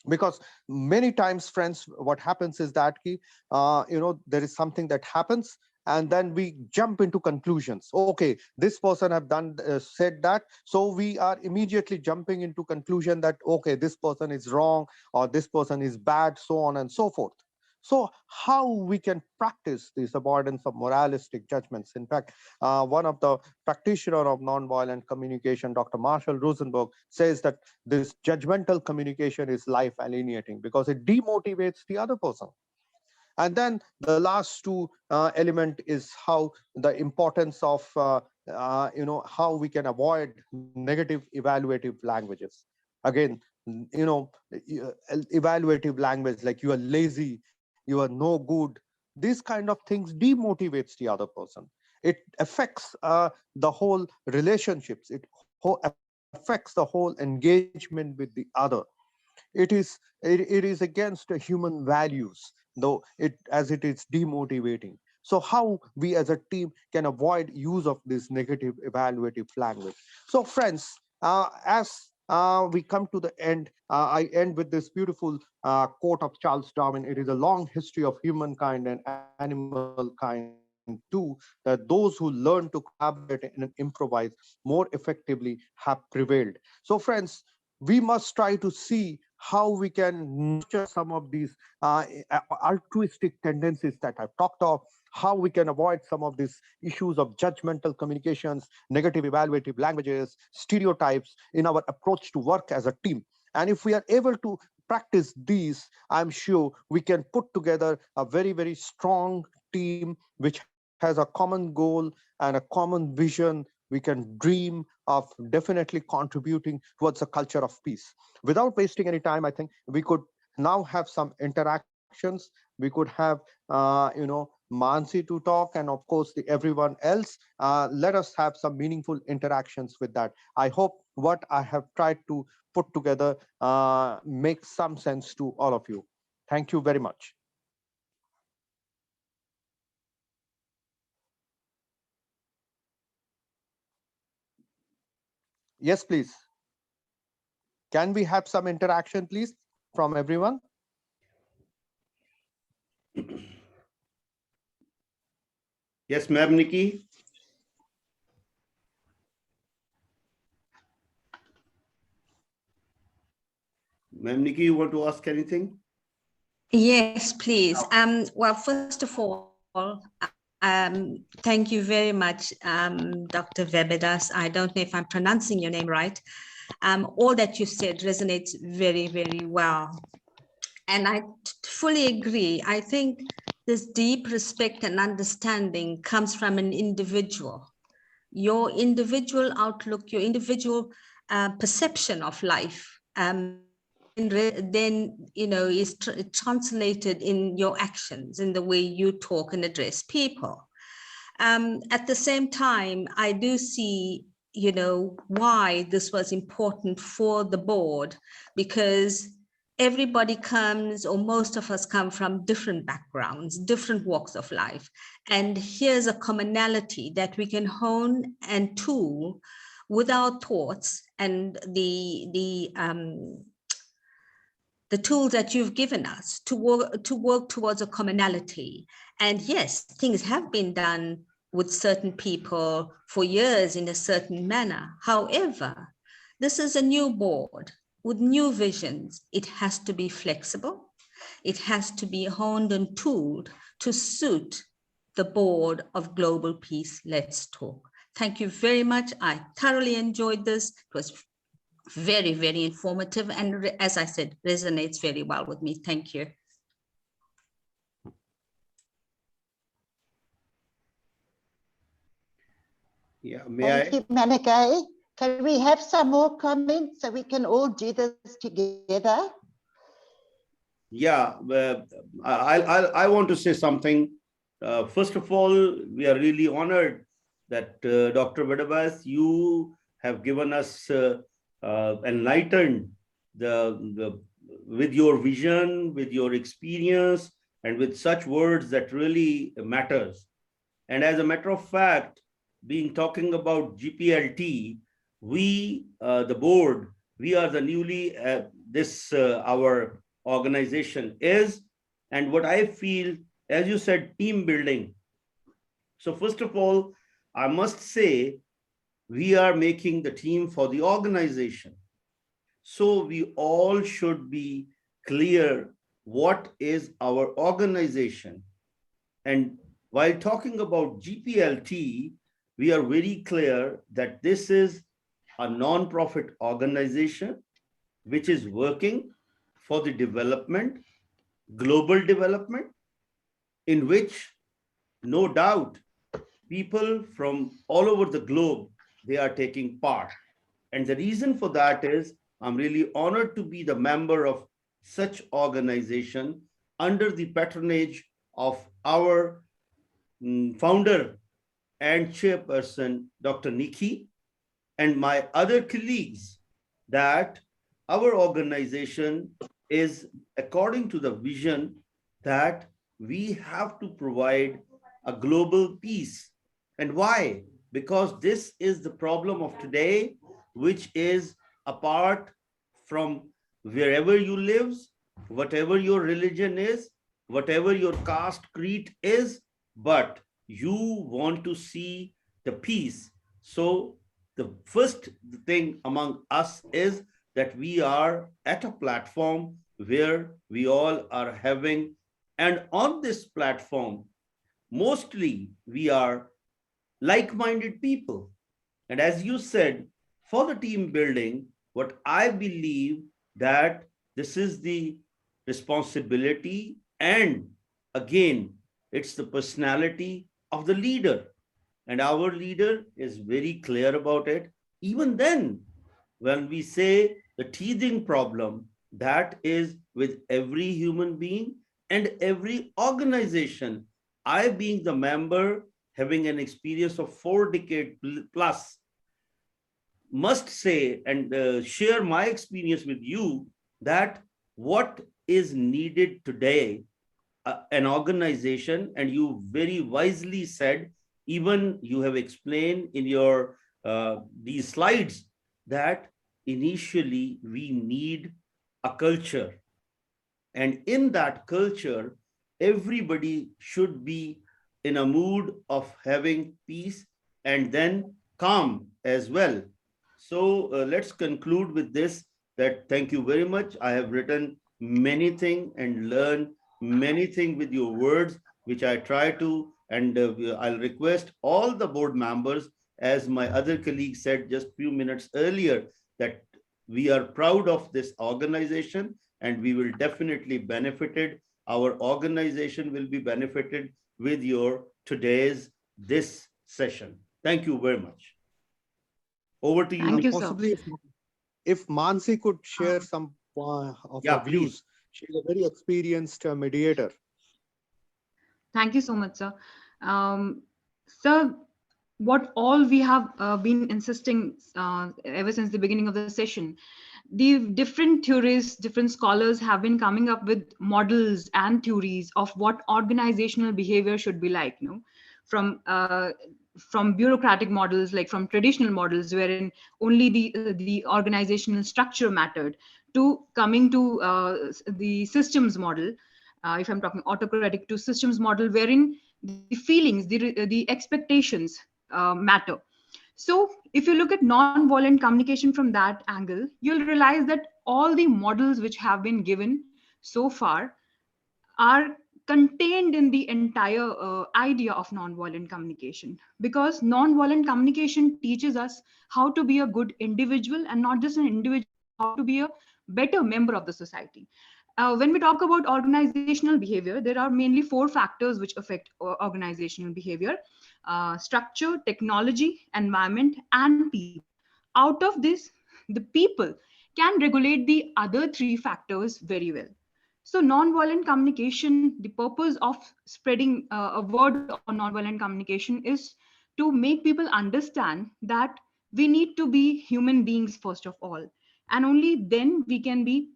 Because many times, friends, what happens is that there is something that happens, and then we jump into conclusions. Okay, this person have done said that, so we are immediately jumping into conclusion that okay, this person is wrong or this person is bad, so on and so forth. So how we can practice this avoidance of moralistic judgments? In fact, one of the practitioner of nonviolent communication, Dr. Marshall Rosenberg, says that this judgmental communication is life alienating because it demotivates the other person. And then the last two element is how the importance of how we can avoid negative evaluative languages. Again, evaluative language like you are lazy, you are no good, these kind of things demotivates the other person. It affects the whole relationships. It affects the whole engagement with the other. It is against the human values, though it is demotivating. So how we as a team can avoid use of this negative evaluative language? So friends, as we come to the end, I end with this beautiful quote of Charles Darwin. It is a long history of humankind and animal kind too, that those who learn to collaborate and improvise more effectively have prevailed. So friends, we must try to see how we can nurture some of these altruistic tendencies that I've talked of, how we can avoid some of these issues of judgmental communications, negative evaluative languages, stereotypes in our approach to work as a team. And if we are able to practice these, I'm sure we can put together a very, very strong team which has a common goal and a common vision. We can dream of definitely contributing towards a culture of peace. Without wasting any time, I think we could now have some interactions. We could have, Mansi to talk, and of course, everyone else. Let us have some meaningful interactions with that. I hope what I have tried to put together makes some sense to all of you. Thank you very much. Yes, please. Can we have some interaction, please, from everyone? Yes, ma'am, Nikki. Ma'am, Nikki, you want to ask anything? Yes, please. Well, first of all, thank you very much, Dr. Vebedas. I don't know if I'm pronouncing your name right. All that you said resonates very, very well. And I fully agree. I think this deep respect and understanding comes from an individual. Your individual outlook, your individual perception of life, then is translated in your actions, in the way you talk and address people. At the same time, I do see why this was important for the board, because everybody comes, or most of us come from different backgrounds, different walks of life, and here's a commonality that we can hone and tool with our thoughts and the tools that you've given us to work towards a commonality. And yes, things have been done with certain people for years in a certain manner. However, this is a new board with new visions. It has to be flexible. It has to be honed and tooled to suit the board of global peace. Let's talk. Thank you very much. I thoroughly enjoyed this. It was very, very informative, and as I said, resonates very well with me. Thank you. Yeah, Thank you, Managay. Can we have some more comments so we can all do this together? Yeah, I want to say something. First of all, we are really honored that Dr. Vedabas, you have given us enlightened with your vision, with your experience, and with such words that really matters. And as a matter of fact, talking about GPLT, we, the board, we are the newly, our organization is, and what I feel, as you said, team building. So first of all, I must say, we are making the team for the organization. So we all should be clear what is our organization. And while talking about GPLT, we are very clear that this is a non-profit organization which is working for the development, global development, in which no doubt people from all over the globe, they are taking part. And the reason for that is I'm really honored to be the member of such organization under the patronage of our founder and chairperson, Dr. Nikki, and my other colleagues, that our organization is according to the vision that we have to provide a global peace. And why? Because this is the problem of today, which is apart from wherever you live, whatever your religion is, whatever your caste creed is, but you want to see the peace. So the first thing among us is that we are at a platform where we all are having, and on this platform, mostly we are like-minded people. And as you said, for the team building, what I believe that this is the responsibility, and again, it's the personality of the leader. And our leader is very clear about it. Even then, when we say the teething problem, that is with every human being and every organization. I, being the member, having an experience of 4 decades plus, must say and share my experience with you that what is needed today, an organization, and you very wisely said, even you have explained in your these slides, that initially we need a culture, and in that culture everybody should be in a mood of having peace and then calm as well. So let's conclude with this, that thank you very much. I have written many things and learned many things with your words, which I try to, and I'll request all the board members, as my other colleague said just few minutes earlier, that we are proud of this organization and we will definitely benefited. Our organization will be benefited with your today's this session. Thank you very much. Over to you. Thank you, Possibly, sir. if Mansi could share some of her views. She's a very experienced mediator. Thank you so much, sir. Sir, what all we have been insisting ever since the beginning of the session, the different theories, different scholars have been coming up with models and theories of what organizational behavior should be like, you know, from bureaucratic models, like from traditional models wherein only the organizational structure mattered, to coming to the systems model, if I'm talking autocratic, to systems model wherein the feelings, the expectations matter. So if you look at non-violent communication from that angle, you'll realize that all the models which have been given so far are contained in the entire idea of non-violent communication, because non-violent communication teaches us how to be a good individual, and not just an individual, how to be a better member of the society. When we talk about organizational behavior, there are mainly 4 factors which affect organizational behavior: structure, technology, environment, and people. Out of this, the people can regulate the other 3 factors very well. So non-violent communication, the purpose of spreading a word on non-violent communication is to make people understand that we need to be human beings first of all, and only then we can be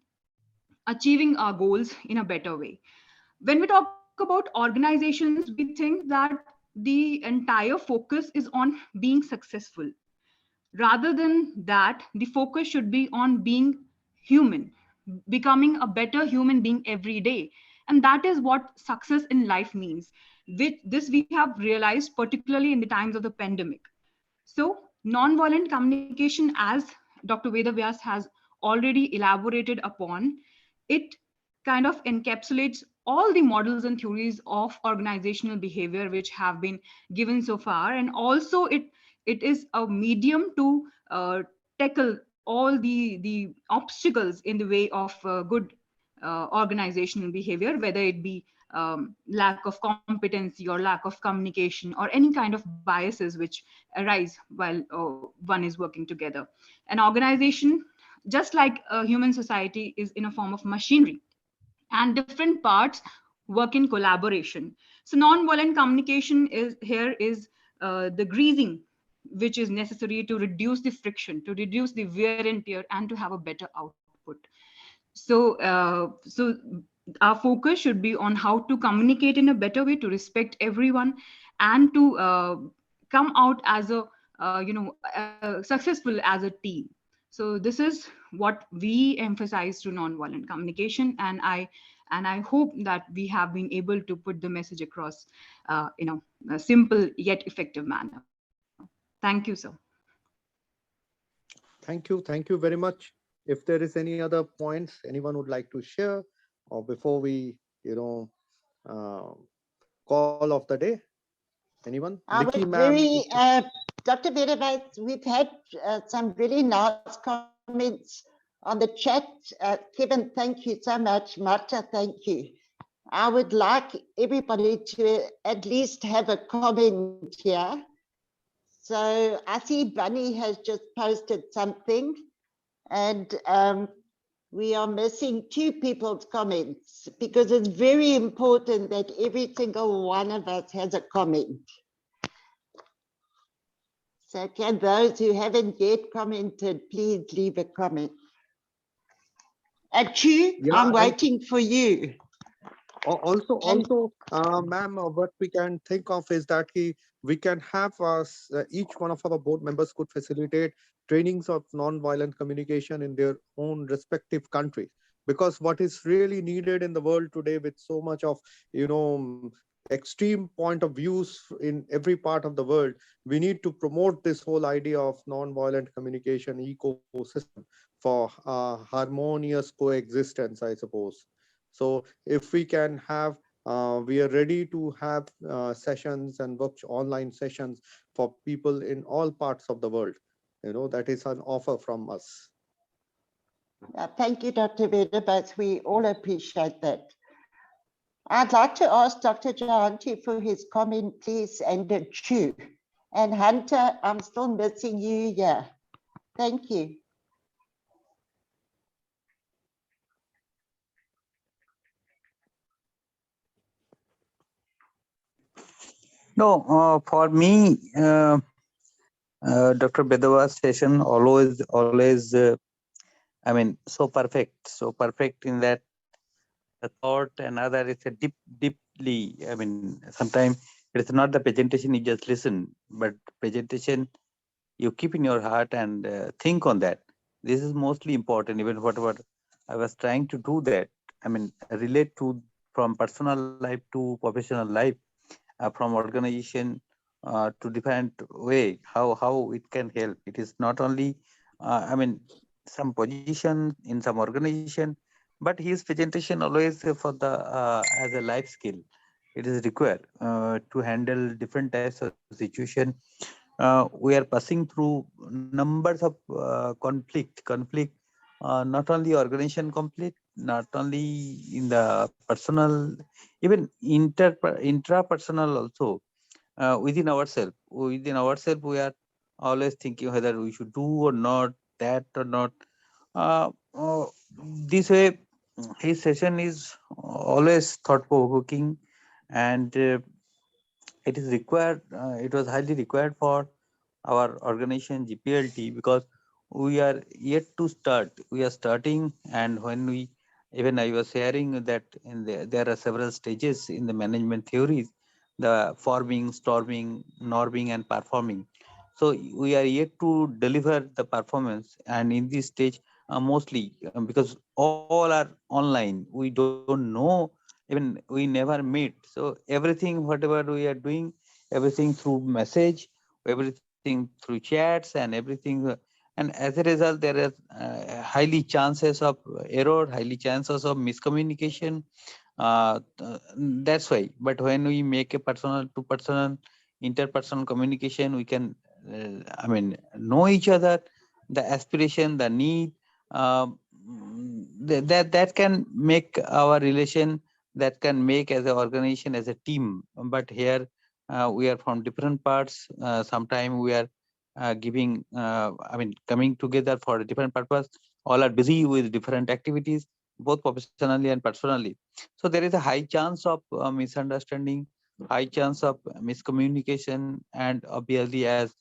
achieving our goals in a better way. When we talk about organizations, we think that the entire focus is on being successful. Rather than that, the focus should be on being human, becoming a better human being every day. And that is what success in life means. With this, we have realized, particularly in the times of the pandemic. So, nonviolent communication, as Dr. Veda Vyas has already elaborated upon, it kind of encapsulates all the models and theories of organizational behavior which have been given so far, and also it is a medium to tackle all the obstacles in the way of good organizational behavior, whether it be lack of competency or lack of communication or any kind of biases which arise while one is working together. An organization, just like a human society, is in a form of machinery, and different parts work in collaboration. So non-violent communication is the greasing which is necessary to reduce the friction, to reduce the wear and tear, and to have a better output. So our focus should be on how to communicate in a better way, to respect everyone, and to come out as a successful as a team. So this is what we emphasize to nonviolent communication, and I hope that we have been able to put the message across in a simple yet effective manner. Thank you, sir. Thank you very much. if there is any other points anyone would like to share, or before we, call of the day, anyone? I Nikki, was ma'am. very, Dr. Vedabas, we've had some really nice comments on the chat. Kevin, thank you so much. Marta, thank you. I would like everybody to at least have a comment here. So I see Bunny has just posted something, and we are missing 2 people's comments because it's very important that every single one of us has a comment. So can those who haven't yet commented, please leave a comment. Achu, Yeah, I'm and waiting for you. also, ma'am, what we can think of is that we can have each one of our board members could facilitate trainings of non-violent communication in their own respective countries. Because what is really needed in the world today, with so much of extreme point of views in every part of the world, we need to promote this whole idea of non-violent communication ecosystem for harmonious coexistence, I suppose. So if we can have, we are ready to have sessions and online sessions for people in all parts of the world. That is an offer from us. Thank you, Dr. Vedabas. We all appreciate that. I'd like to ask Dr. Jahanti for his comment, please, and Chu. And Hunter, I'm still missing you here. Thank you. No, for me, Dr. Bedawa's session always, I mean, so perfect in that the thought and other is a deeply, I mean, sometimes it's not the presentation you just listen, but presentation you keep in your heart and think on that. This is mostly important, even whatever I was trying to do that. I mean, relate to from personal life to professional life, from organization to different way, how it can help. It is not only, I mean, some position in some organization, but his presentation always for the as a life skill. It is required to handle different types of situation. We are passing through numbers of conflict, not only organization conflict, not only in the personal, even intrapersonal also. Within ourselves, we are always thinking whether we should do or not, that or not. This way, his session is always thought provoking, and it is required. It was highly required for our organization GPLT, because we are yet to start. We are starting, and when we, even I was sharing that there are several stages in the management theories: the forming, storming, norming, and performing. So we are yet to deliver the performance, and in this stage, mostly because all are online, we don't know, even we never meet. So everything, whatever we are doing, everything through message, everything through chats, and everything. And as a result, there is highly chances of error, highly chances of miscommunication. That's why. But when we make a personal to personal, interpersonal communication, we can, I mean, know each other, the aspiration, the need. That can make our relation, that can make as an organization, as a team. But here we are from different parts. Sometimes we are giving, I mean, coming together for a different purpose. All are busy with different activities, both professionally and personally. So there is a high chance of misunderstanding, high chance of miscommunication, and obviously, as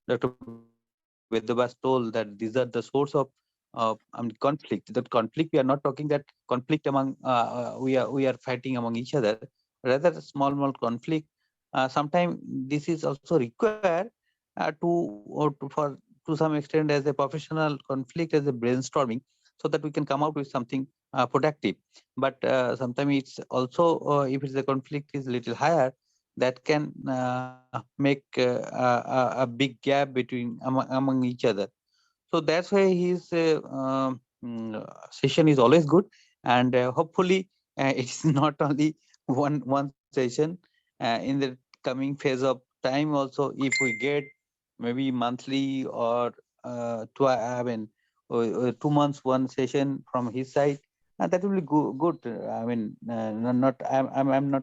Dr. Vedabas told, that these are the source of conflict. That conflict, we are not talking that conflict among we are fighting among each other, rather small conflict. Sometimes this is also required to some extent as a professional conflict, as a brainstorming, so that we can come out with something productive. But sometimes it's also, if it's a conflict is little higher, that can make a big gap between among each other. So that's why his session is always good, and hopefully it's not only one session. In the coming phase of time also, if we get maybe monthly or 2 months one session from his side, that will be good. I mean, I'm not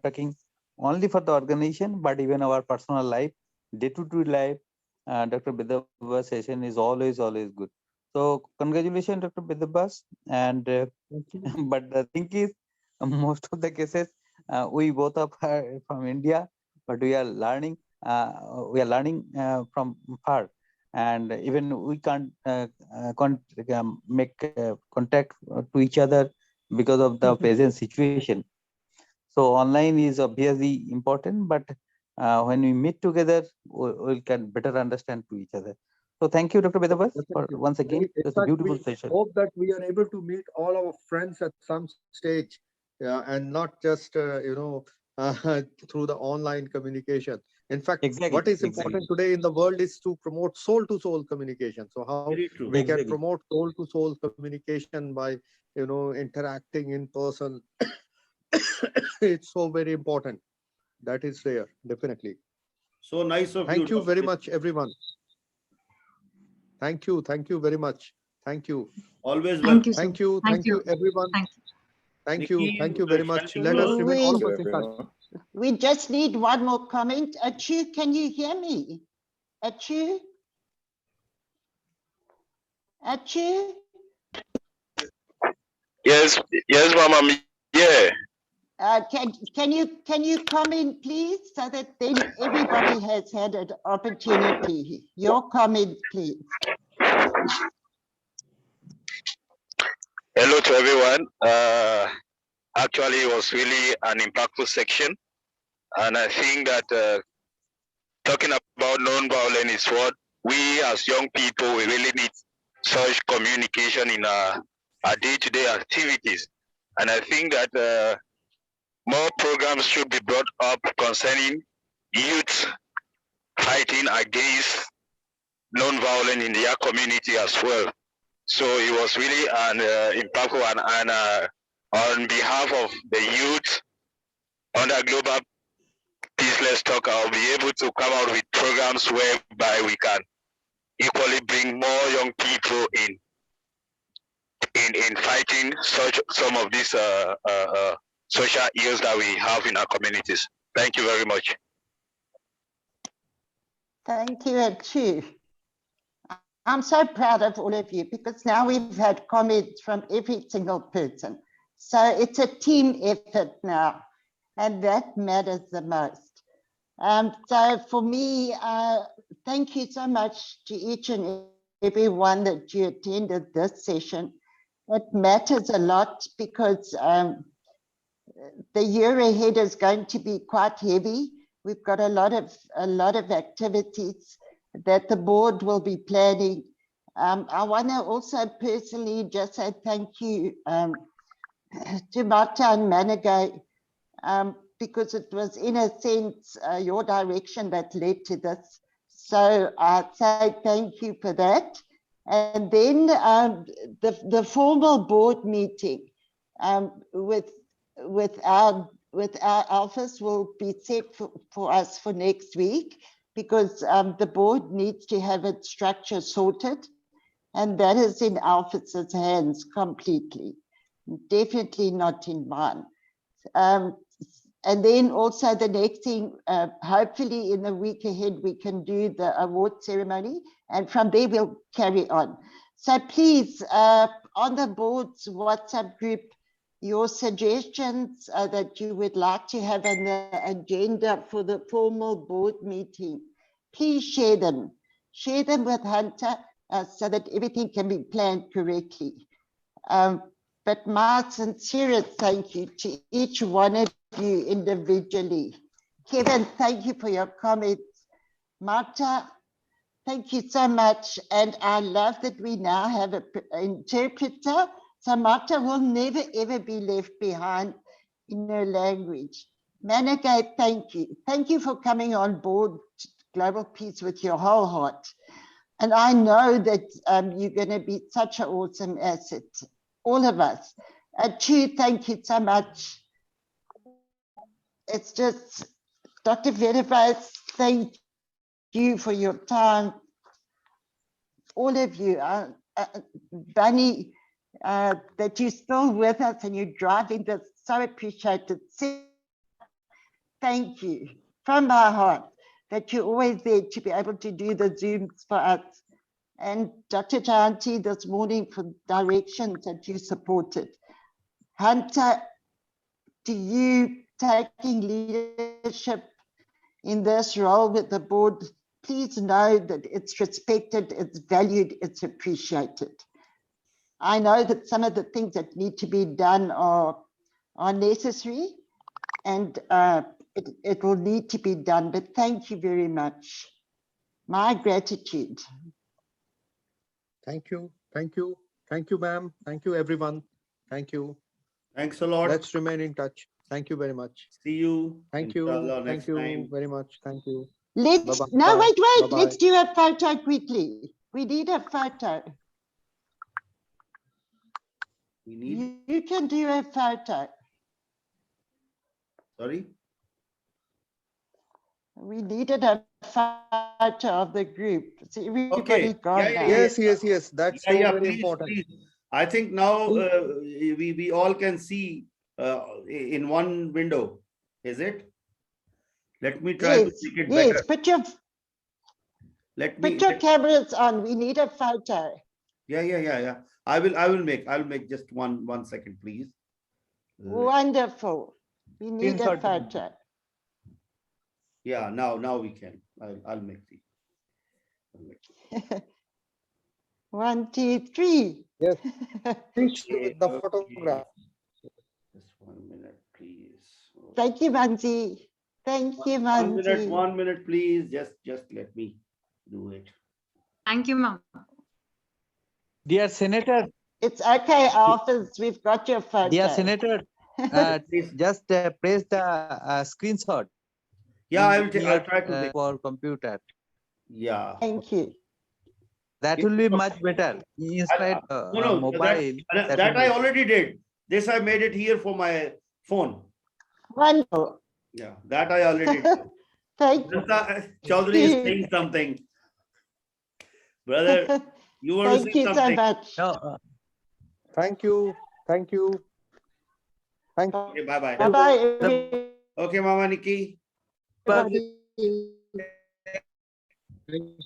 talking only for the organization, but even our personal life, day-to-day life. Dr. Bedabba's session is always good. So congratulations, Dr. Bedabas. And but the thing is, most of the cases, we both are from India, but we are learning. From far, and even we can't make contact to each other because of the present situation. So online is obviously important, but when we meet together, we can better understand to each other. So thank you, Dr. Bedabas, for once again. It's a beautiful session. Hope that we are able to meet all our friends at some stage, and not just through the online communication. In fact, what is important today in the world is to promote soul-to-soul communication. So how we can promote soul-to-soul communication by interacting in person. It's so very important. That is there, definitely. So nice of you. Thank you very much, everyone. Thank you very much. Thank you. Always welcome. Thank you, everyone. Thank you very much. Let us remain all of us in touch. We just need one more comment. Ateeq, can you hear me? Ateeq? Ateeq? Yes, Mama. Yeah. Can you comment, please, so that then everybody has had an opportunity? Your comment, please. Hello to everyone. Actually, it was really an impactful section, and I think that talking about non-violence is what we as young people, we really need such communication in our day-to-day activities. And I think that more programs should be brought up concerning youth fighting against non-violence in their community as well. So it was really an impactful one. And on behalf of the youth under Global Peace Let's Talk, I'll be able to come out with programs whereby we can equally bring more young people in fighting some of these social ills that we have in our communities. Thank you very much. Thank you, Ateeq. I'm so proud of all of you because now we've had comments from every single person. So it's a team effort now, and that matters the most. So for me, thank you so much to each and every one that you attended this session. It matters a lot because the year ahead is going to be quite heavy. We've got a lot of activities that the board will be planning. I want to also personally just say thank you to Marta and Managay, because it was in a sense your direction that led to this. So I say thank you for that. And then the formal board meeting with our office will be set for us for next week, because the board needs to have its structure sorted, and that is in Alpha's hands completely, definitely not in mine. And then also the next thing, hopefully in the week ahead, we can do the award ceremony, and from there we'll carry on. So please, on the board's WhatsApp group, your suggestions that you would like to have on the agenda for the formal board meeting, please share them. Share them with Hunter so that everything can be planned correctly. But my sincerest thank you to each one of you individually. Kevin, thank you for your comments. Marta, thank you so much. And I love that we now have an interpreter. So Marta will never ever be left behind in her language. Managay, thank you. Thank you for coming on board Global Peace with your whole heart. And I know that you're going to be such an awesome asset, all of us. Chu, thank you so much. It's just, Dr. Vedavas, thank you for your time. All of you, Bunny, that you're still with us and you're driving this, so appreciated. Thank you from my heart that you're always there to be able to do the Zooms for us. And Dr. Jayanti this morning for directions that you supported. Hunter, to you taking leadership in this role with the board, please know that it's respected, it's valued, it's appreciated. I know that some of the things that need to be done are necessary, and it will need to be done, but thank you very much. My gratitude. Thank you. Thank you. Thank you, ma'am. Thank you, everyone. Thank you. Thanks a lot. Let's remain in touch. Thank you very much. See you. Thank you. Thank you very much. Thank you. Let's, Bye-bye. no, wait, Bye-bye. let's do a photo quickly. We need a photo. We need, You can do a photo. sorry? We needed a photo of the group. So everybody Okay. gone Yeah, yeah, now. Yes, yes, yes. That's so very please, important. please. I think now we all can see in one window. Is it? Let me try to Yes, make it yes. better. Put your cameras on. We need a photo. Yeah. I'll make just one second, please. Wonderful. We need a photo. Yeah, now we can. I'll make the. 1, 2, 3. Yes. Please Okay, with the photograph. Just 1 minute, please. Thank you, Manzi. Thank you, Manzi. 1 minute, please. Just let me do it. Thank you, ma'am. Dear Senator, It's okay, Office. We've got your photo. dear Senator, Please. just press the screenshot. Yeah, in I'll try to make. for computer. Yeah. Thank you. That will be much better. Inside No, mobile. that I already did. This I made it here for my phone. Wonderful. Yeah, that I already did. Thank you. Chaudhary is saying something. Brother, you want to Thank say you so something? much. No, Thank you. Thank you. Thank you. Okay, bye-bye. Bye-bye. Okay, Mama Nikki. Everybody. Thank you.